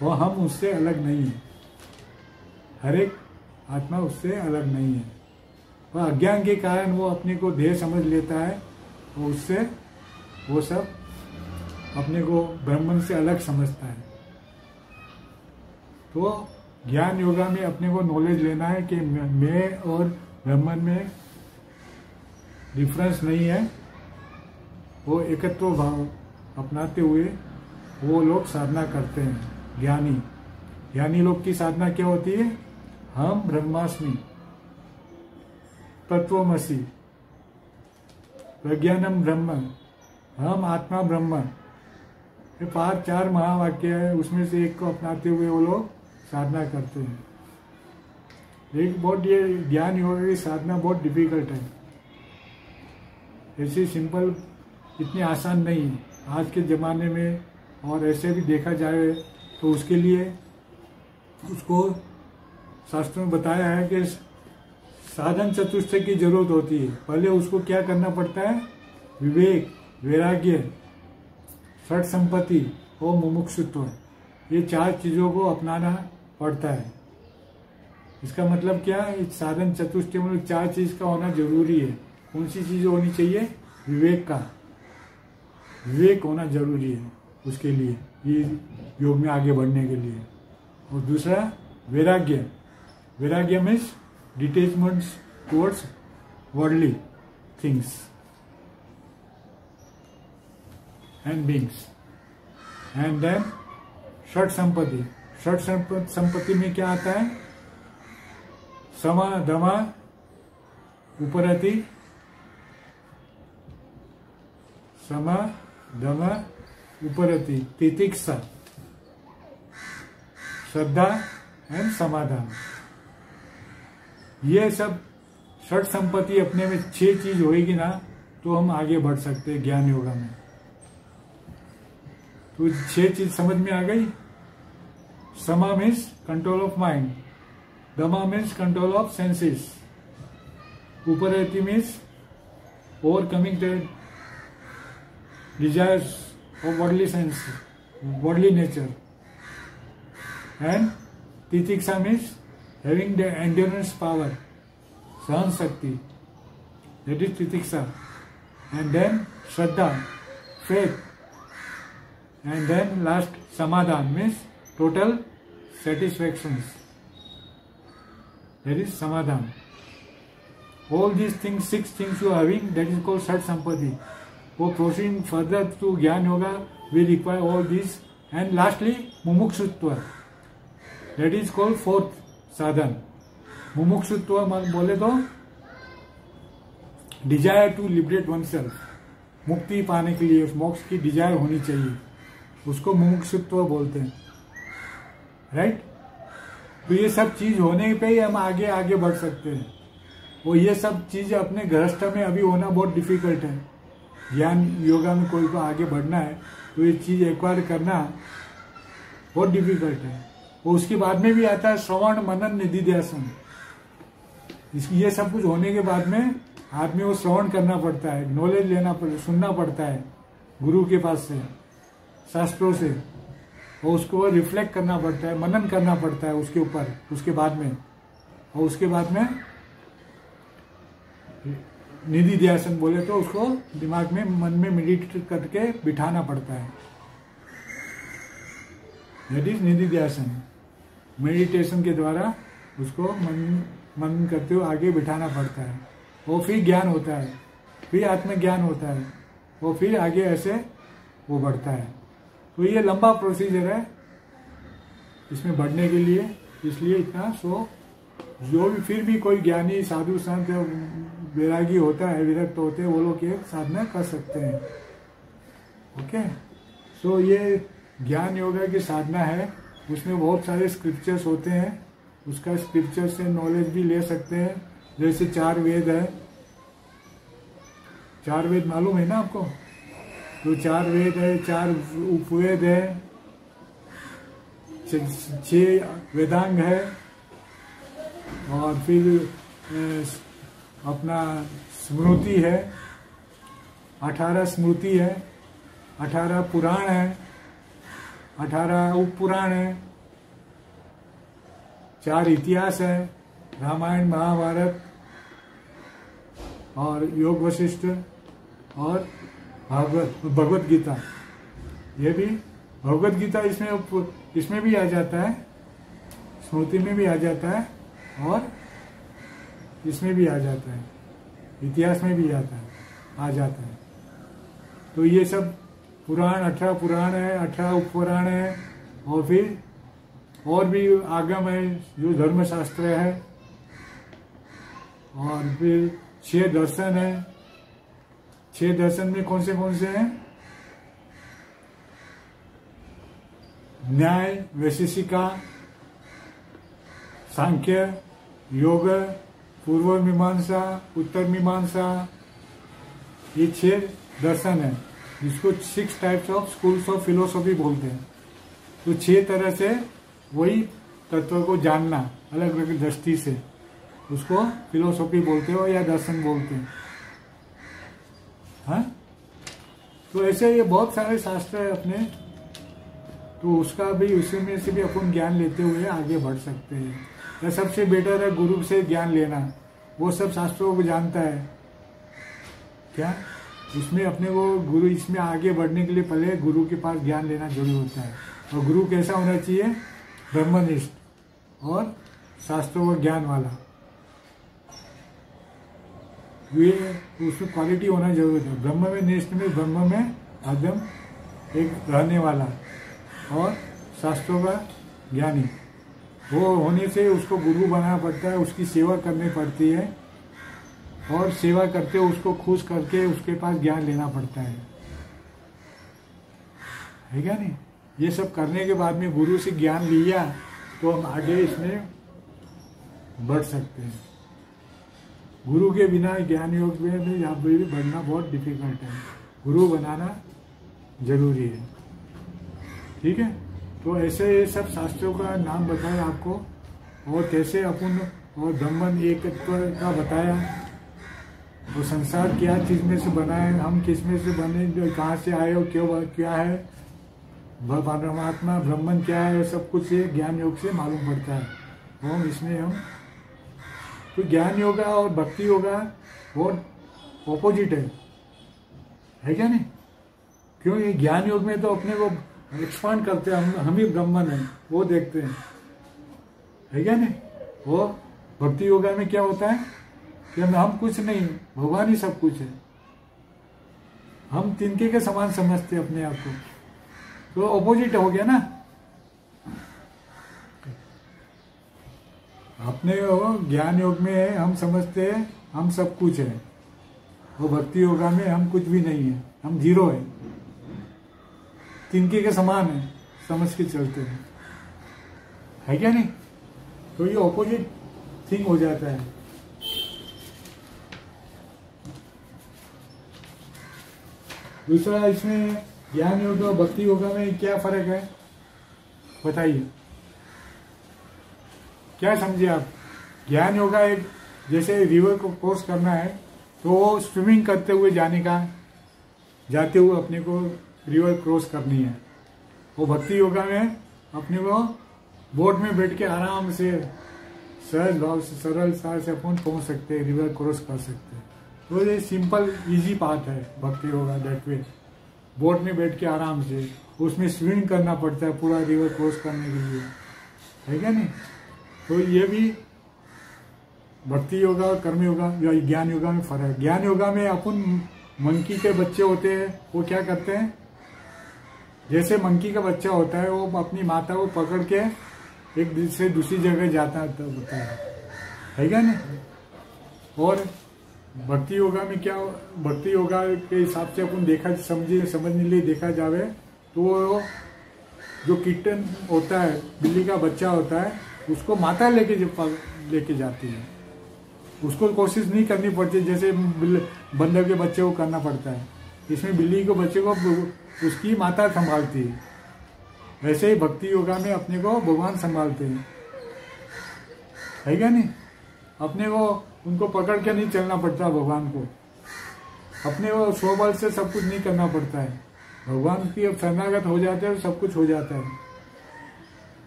और हम उससे अलग नहीं है। हर एक आत्मा उससे अलग नहीं है। और अज्ञान के कारण वो अपने को देह समझ लेता है, और उससे वो सब अपने को ब्रह्मन से अलग समझता है। तो ज्ञान योगा में अपने को नॉलेज लेना है कि मैं और ब्रह्मन में डिफरेंस नहीं है। वो एकत्व भाव अपनाते हुए वो लोग साधना करते हैं। ज्ञानी लोग की साधना क्या होती है? हम ब्रह्मास्मि तत्वमसि प्रज्ञानम ब्रह्म, हम आत्मा ब्रह्म। ये 4 महावाक्य है, उसमें से एक को अपनाते हुए वो लोग साधना करते हैं। एक बहुत ये ज्ञान योगा की साधना बहुत डिफिकल्ट है। ऐसी सिंपल इतनी आसान नहीं है आज के ज़माने में, और ऐसे भी देखा जाए तो उसके लिए उसको शास्त्रों में बताया है कि साधन चतुष्टय की जरूरत होती है। पहले उसको क्या करना पड़ता है? विवेक, वैराग्य, षट संपत्ति और मुमुक्षुत्व, ये 4 चीजों को अपनाना पड़ता है। इसका मतलब क्या है? इस साधन चतुष्टय में 4 चीज का होना जरूरी है। कौन सी चीज होनी चाहिए? विवेक का, विवेक होना जरूरी है उसके लिए, ये योग में आगे बढ़ने के लिए। और दूसरा वैराग्य, वैराग्य means detachment towards worldly things and beings. And then षट संपत्ति, षट संपत्ति में क्या आता है? समा दमा उपरति, समा दमा उपरति, तितिक्षा, श्रद्धा एंड समाधान। ये सब षट संपत्ति अपने में 6 चीज होएगी ना तो हम आगे बढ़ सकते हैं ज्ञान योगा में। तो 6 चीज समझ में आ गई? समा मीन्स कंट्रोल ऑफ माइंड, दमा मीन्स कंट्रोल ऑफ सेंसेस, उपरति means overcoming the desires of worldly sense, worldly nature, and तितिक्षा means having the endurance power, सहन शक्ति, that is Titiksha, and then Shraddha, faith, and then last समाधान means total satisfactions, that is समाधान. All these things, 6 things you are having, that is called षट संपत्ति. For proceeding further to ज्ञान yoga, we require all these, and lastly मुमुक्षुत्व, that is called 4th साधन. मुमुक्षुत्व बोले तो desire to liberate oneself, मुक्ति पाने के लिए उस मोक्ष की डिजायर होनी चाहिए, उसको मुमुक्षुत्व बोलते हैं, राइट? तो ये सब चीज होने पे ही हम आगे आगे बढ़ सकते हैं। और ये सब चीज अपने गृहस्थ में अभी होना बहुत डिफिकल्ट है। ज्ञान योगा में कोई को आगे बढ़ना है तो ये चीज एक्वायर करना बहुत डिफिकल्ट है। और उसके बाद में भी आता है श्रवण मनन निधिध्यासन। ये सब कुछ होने के बाद में आदमी को श्रवण करना पड़ता है, नॉलेज लेना पड़ता, सुनना पड़ता है गुरु के पास से, शास्त्रों से, और उसको रिफ्लेक्ट करना पड़ता है, मनन करना पड़ता है उसके ऊपर, उसके बाद में। और उसके बाद में निधिध्यासन बोले तो उसको दिमाग में, मन में मेडिटेट करके बिठाना पड़ता है, दैट इज निधिध्यासन। मेडिटेशन के द्वारा उसको मन करते हुए आगे बिठाना पड़ता है, और फिर ज्ञान होता है, फिर आत्मज्ञान होता है, और फिर आगे ऐसे वो बढ़ता है। तो ये लंबा प्रोसीजर है इसमें बढ़ने के लिए, इसलिए इतना जो भी फिर भी कोई ज्ञानी साधु संत वैरागी होता है, विरक्त होते हैं, वो लोग ये साधना कर सकते हैं। ओके, सो ये ज्ञान योगा की साधना है, उसमें बहुत सारे स्क्रिप्चर्स होते हैं, उसका स्क्रिप्चर से नॉलेज भी ले सकते हैं। जैसे 4 वेद है, 4 वेद मालूम है ना आपको? तो 4 वेद है, 4 उपवेद है, 6 वेदांग है, और फिर अपना स्मृति है, 18 स्मृति है, 18 पुराण है, 18 उप पुराण है, 4 इतिहास है, रामायण महाभारत और योग वशिष्ठ और भगवत गीता। ये भी भगवत गीता इसमें भी आ जाता है, स्मृति में भी आ जाता है, और इसमें भी आ जाता है, इतिहास में भी आ जाता है। तो ये सब पुराण, 18 पुराण है, 18 उपपुराण है, और फिर और भी आगम है जो धर्मशास्त्र है, और फिर 6 दर्शन है। 6 दर्शन में कौन से हैं? न्याय, वैशेषिका, सांख्य, योग, पूर्व मीमांसा, उत्तर मीमांसा, ये 6 दर्शन है, जिसको 6 types of schools of philosophy बोलते हैं। तो 6 तरह से वही तत्व को जानना अलग अलग दृष्टि से, उसको फिलोसॉफी बोलते हो या दर्शन बोलते हैं। हाँ, तो ऐसे ये बहुत सारे शास्त्र है अपने, तो उसका भी उसी में से भी अपन ज्ञान लेते हुए आगे बढ़ सकते हैं। या सबसे बेटर है गुरु से ज्ञान लेना, वो सब शास्त्रों को जानता है क्या, इसमें अपने को गुरु, इसमें आगे बढ़ने के लिए पहले गुरु के पास ज्ञान लेना जरूरी होता है। और गुरु कैसा होना चाहिए? ब्रह्मनिष्ठ और शास्त्रों का ज्ञान वाला, ये उसमें क्वालिटी होना जरूरी है। ब्रह्म में निष्ठ में, ब्रह्म में एकदम एक रहने वाला और शास्त्रों का ज्ञानी, वो होने से उसको गुरु बनाना पड़ता है, उसकी सेवा करनी पड़ती है और सेवा करते उसको खुश करके उसके पास ज्ञान लेना पड़ता है क्या नहीं? ये सब करने के बाद में गुरु से ज्ञान लिया तो हम आगे इसमें बढ़ सकते हैं। गुरु के बिना ज्ञान योग में यहाँ पे भी बढ़ना बहुत डिफिकल्ट है, गुरु बनाना जरूरी है। ठीक है, तो ऐसे ये सब शास्त्रों का नाम बताया आपको, और कैसे अपन और ब्रह्मन एकत्व का बताया, और संसार क्या चीज में से बना है, हम किस में से बने, जो कहाँ से आए हो, क्यों क्या है, परमात्मा ब्रह्मन क्या है, सब कुछ ये ज्ञान योग से मालूम पड़ता है। और इसमें हम तो ज्ञान योगा और भक्ति योगा बहुत ऑपोजिट है क्या नहीं? क्यों? ये ज्ञान योग में तो अपने को एक्सपांड करते हैं, हम ही ब्रह्मन है वो देखते हैं, है क्या नहीं? वो भक्ति योगा में क्या होता है कि हम कुछ नहीं, भगवान ही सब कुछ है, हम तिनके के समान समझते हैं अपने आप को, तो ऑपोजिट हो गया ना। अपने ज्ञान योग में हम समझते हैं हम सब कुछ है, और भक्ति योगा में हम कुछ भी नहीं है, हम जीरो है, तिनके के समान है, समझ के चलते हैं, है क्या नहीं? तो ये ऑपोजिट थिंग हो जाता है। दूसरा, इसमें ज्ञान योग और भक्ति योगा में क्या फर्क है बताइए, क्या समझे आप? ज्ञान योगा एक, जैसे रिवर को क्रॉस करना है तो वो स्विमिंग करते हुए जाते हुए अपने को रिवर क्रॉस करनी है। वो भक्ति योगा में अपने को बोट में बैठ के आराम से सहज भाव से सरल से अपन पहुंच सकते हैं, रिवर क्रॉस कर सकते हैं। तो ये सिंपल इजी पाथ है भक्ति योगा, दैट वे। बोट में बैठ के आराम से उसमें स्विमिंग करना पड़ता है पूरा रिवर क्रॉस करने के लिए, है क्या नहीं? तो ये भी भक्ति योगा और कर्म योगा या ज्ञान योगा में फर्क है। ज्ञान योगा में अपन मंकी के बच्चे होते हैं, वो क्या करते हैं, जैसे मंकी का बच्चा होता है वो अपनी माता को पकड़ के एक दिन से दूसरी जगह जाता होता है क्या नहीं? और भक्ति योगा में क्या, भक्ति योगा के हिसाब से अपन समझने लिए देखा जावे तो जो किटन होता है, बिल्ली का बच्चा होता है, उसको माता लेके जाती है, उसको कोशिश नहीं करनी पड़ती जैसे बंदर के बच्चे को करना पड़ता है। इसमें बिल्ली के बच्चे को उसकी माता संभालती है, वैसे ही भक्ति योगा में अपने को भगवान संभालते हैं, है क्या नहीं? अपने को उनको पकड़ के नहीं चलना पड़ता, भगवान को अपने को स्वबल से सब कुछ नहीं करना पड़ता है। भगवान की अब शरणागत हो जाते हैं तो सब कुछ हो जाता है,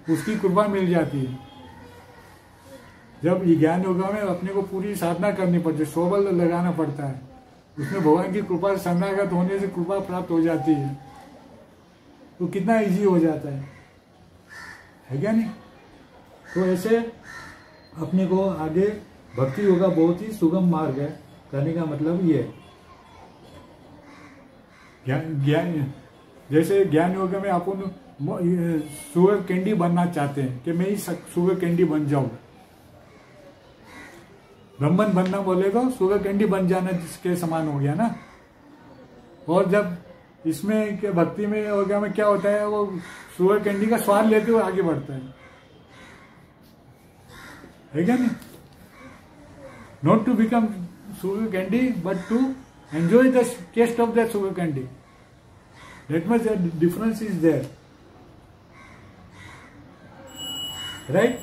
उसकी कृपा मिल जाती है। जब ज्ञान योगा में अपने को पूरी साधना करनी पड़ती है, स्वबल लगाना पड़ता है, उसमें भगवान की कृपा शरणागत होने से कृपा प्राप्त हो जाती है, तो कितना इजी हो जाता है क्या नहीं? तो ऐसे अपने को आगे भक्ति योगा बहुत ही सुगम मार्ग है, कहने का मतलब ये ज्ञान जैसे ज्ञान योगा में अपन शुगर कैंडी बनना चाहते हैं कि मैं ही शुगर कैंडी बन जाऊं, ब्रह्मन बनना बोले तो शुगर कैंडी बन जाना जिसके समान हो गया ना। और जब इसमें भक्ति में योगा में क्या होता है, वो शुगर कैंडी का स्वाद लेते हुए आगे बढ़ता है क्या नहीं? Not to become sugar candy but to enjoy the taste of that sugar candy. That much difference is there. Right?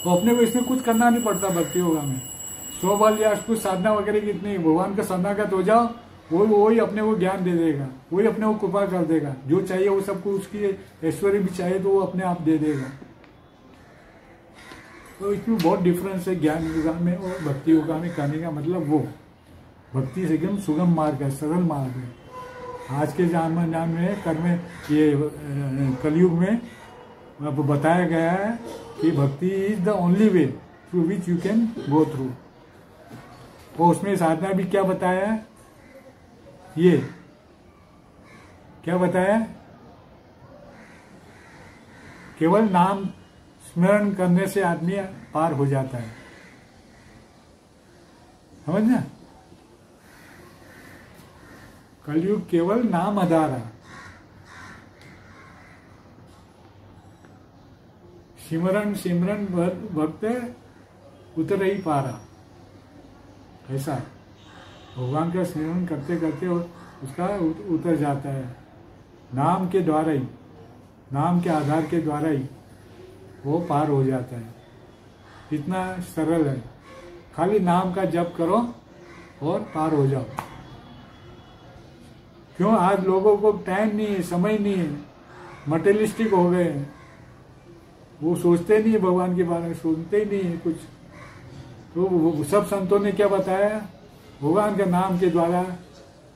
तो अपने को इसमें कुछ करना नहीं पड़ता भक्ति योगा में। 100 बार या कुछ साधना वगैरह की नहीं, भगवान का शरणागत हो जाओ, वही अपने को ज्ञान दे देगा, वही अपने को कृपा कर देगा। जो चाहिए वो सबको, उसकी ऐश्वर्य भी चाहिए तो वो अपने आप दे देगा। तो इसमें बहुत डिफरेंस है ज्ञान योगा में और भक्ति योगा में। करने का मतलब वो भक्ति से एकदम सुगम मार्ग है, सरल मार्ग है। आज के जान में कर्म ये कलयुग में अब बताया गया है कि भक्ति is the only way through which you can go through. और उसमें साधना भी क्या बताया है, ये क्या बताया, केवल नाम स्मरण करने से आदमी पार हो जाता है। समझना, कलयुग केवल नाम आधार है। सिमरन सिमरन भक्त उतर ही पारा, ऐसा भगवान का स्मरण करते करते उसका उतर जाता है। नाम के द्वारा ही, नाम के आधार के द्वारा ही वो पार हो जाता है। इतना सरल है, खाली नाम का जप करो और पार हो जाओ। क्यों, आज लोगों को टाइम नहीं है, समय नहीं है, मटेरियलिस्टिक हो गए हैं। वो सोचते नहीं है भगवान के बारे में, सुनते ही नहीं है कुछ। तो सब संतों ने क्या बताया, भगवान के नाम के द्वारा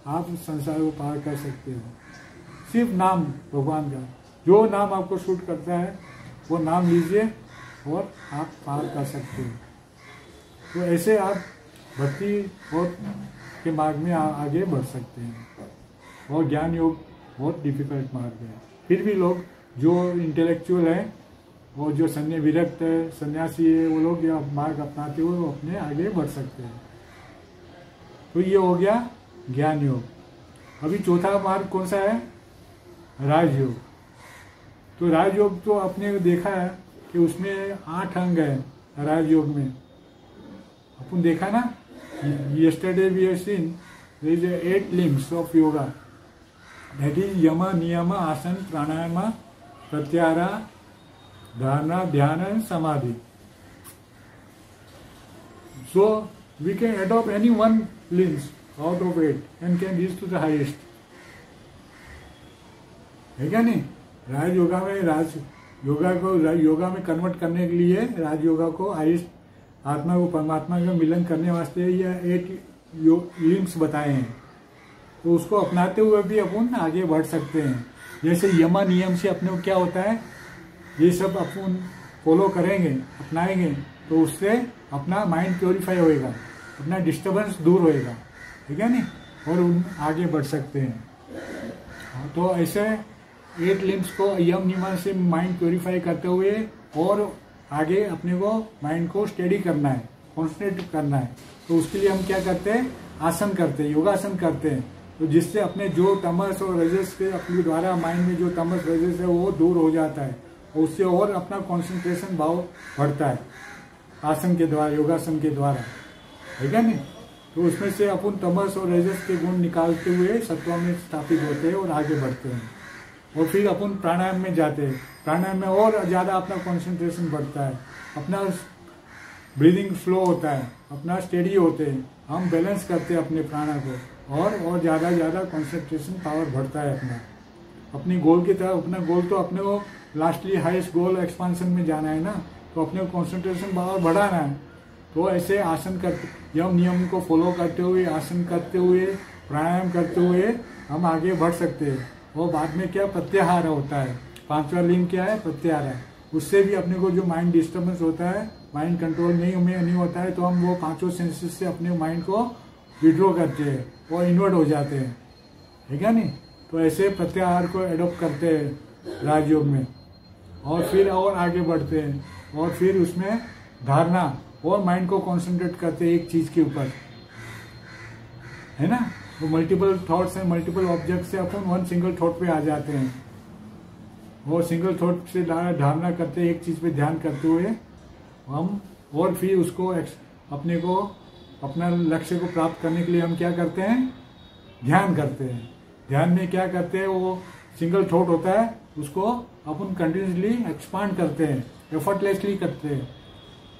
आप संसार को पार कर सकते हो। सिर्फ नाम भगवान का, जो नाम आपको सूट करता है वो नाम लीजिए और आप पार कर सकते हो। तो ऐसे आप भक्ति और के मार्ग में आगे बढ़ सकते हैं। और ज्ञान योग बहुत डिफिकल्ट मार्ग है। फिर भी लोग जो इंटेलेक्चुअल हैं और जो विरक्त है, सन्यासी है, वो लोग ये मार्ग अपनाते हुए वो अपने आगे बढ़ सकते हैं। तो ये हो गया ज्ञान योग। अभी चौथा मार्ग कौन सा है, राजयोग। तो राजयोग तो आपने देखा है कि उसमें 8 अंग है राजयोग में। अपन देखा ना, yesterday we have seen there is 8 limbs of yoga, that is yama, niyama, आसन, प्राणायाम, प्रत्याहार, धारणा, ध्यान and samadhi. So we can adopt any one limbs out of 8 and can reach to the highest. है क्या नहीं? राज योगा में योगा में कन्वर्ट करने के लिए राज योगा को हाईएस्ट आत्मा को परमात्मा का मिलन करने वास्ते ये 8 लिम्स बताए हैं। तो उसको अपनाते हुए भी अपन आगे बढ़ सकते हैं। जैसे यमा नियम से अपने को क्या होता है, ये सब अपन फॉलो करेंगे, अपनाएंगे, तो उससे अपना माइंड प्योरीफाई होएगा, अपना डिस्टर्बेंस दूर होएगा, ठीक है नहीं, और आगे बढ़ सकते हैं। तो ऐसे 8 लिम्स को यम नियम से माइंड प्योरीफाई करते हुए और आगे अपने को माइंड को स्टेडी करना है, कॉन्सेंट्रेट करना है। तो उसके लिए हम क्या करते हैं, आसन करते हैं, योगासन करते हैं। तो जिससे अपने जो तमस और रजस के अपने द्वारा माइंड में जो तमस रजस है वो दूर हो जाता है और उससे और अपना कंसंट्रेशन भाव बढ़ता है आसन के द्वारा, योगासन के द्वारा, ठीक है नहीं। तो उसमें से अपन तमस और रजस के गुण निकालते हुए सत्व में स्थापित होते हैं और आगे बढ़ते हैं। और फिर अपन प्राणायाम में जाते हैं। प्राणायाम में और ज्यादा अपना कंसंट्रेशन बढ़ता है, अपना ब्रीदिंग फ्लो होता है, अपना स्टेडी होते हैं, हम बैलेंस करते हैं अपने प्राणा को और ज्यादा कंसंट्रेशन पावर बढ़ता है अपना, अपनी गोल की तरफ। अपना गोल तो अपने को लास्टली हाईएस्ट गोल एक्सपांशन में जाना है ना, तो अपने को कंसंट्रेशन पावर बढ़ाना है। तो ऐसे आसन करते, यम नियम को फॉलो करते हुए, आसन करते हुए, प्राणायाम करते हुए हम आगे बढ़ सकते हैं। और बाद में क्या, प्रत्याहार होता है। 5वां लिंग क्या है, प्रत्याहार है। उससे भी अपने को जो माइंड डिस्टर्बेंस होता है, माइंड कंट्रोल नहीं होता है, तो हम वो 5 सेंसेस से अपने माइंड को विड्रॉ करते हैं और इन्वर्ट हो जाते हैं, ठीक है नहीं। तो ऐसे प्रत्याहार को एडॉप्ट करते हैं राजयोग में और फिर और आगे बढ़ते हैं। और फिर उसमें धारणा और माइंड को कॉन्सेंट्रेट करते हैं एक चीज के ऊपर, है ना। वो मल्टीपल थॉट्स हैं, मल्टीपल ऑब्जेक्ट से अपन वन सिंगल थॉट पे आ जाते हैं। और सिंगल थॉट से धारणा करते, एक चीज पे ध्यान करते हुए हम, और फिर उसको अपने को अपना लक्ष्य को प्राप्त करने के लिए हम क्या करते हैं, ध्यान करते हैं। ध्यान में क्या करते हैं, वो सिंगल थॉट होता है, उसको अपन कंटिन्यूसली एक्सपांड करते हैं, एफर्टलेसली करते हैं।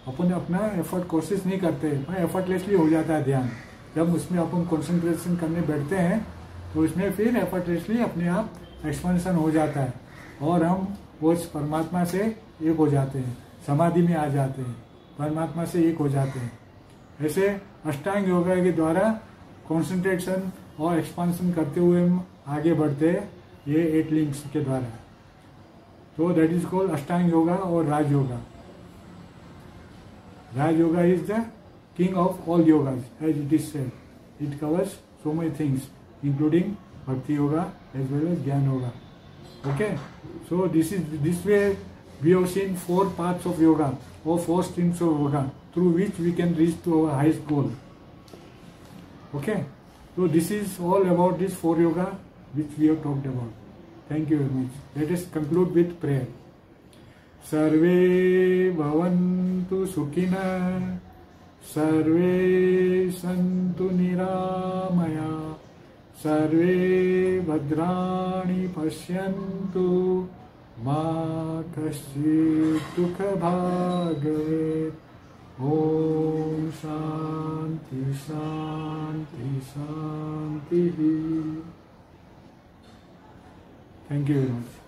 अपन अपना एफर्ट कोशिश नहीं करते, एफर्टलेसली हो जाता है ध्यान। जब उसमें अपन कंसंट्रेशन करने बैठते हैं तो इसमें फिर एफर्टलेसली अपने आप एक्सपेंशन हो जाता है और हम उस परमात्मा से एक हो जाते हैं, समाधि में आ जाते हैं, परमात्मा से एक हो जाते हैं। ऐसे अष्टांग योगा के द्वारा कंसंट्रेशन और एक्सपांशन करते हुए हम आगे बढ़ते हैं, ये 8 लिंक्स के द्वारा। तो दैट इज कॉल्ड अष्टांग योगा और राज yoga. Raj Yoga is the king of all yogas, as it is said. It covers so many things, including Bhakti Yoga as well as Jnana Yoga. Okay, so this way we have seen 4 paths of yoga or 4 streams of yoga through which we can reach to our highest goal. Okay, so this is all about this 4 yoga which we have talked about. Thank you very much. Let us conclude with prayer. सर्वे भवन्तु सुखिनः, सर्वे सन्तु निरामया, सर्वे भद्राणि पश्यन्तु, मा कश्चित् दुःखभाग् भवेत्। ॐ शान्ति शान्ति शान्तिः। Thank you very much.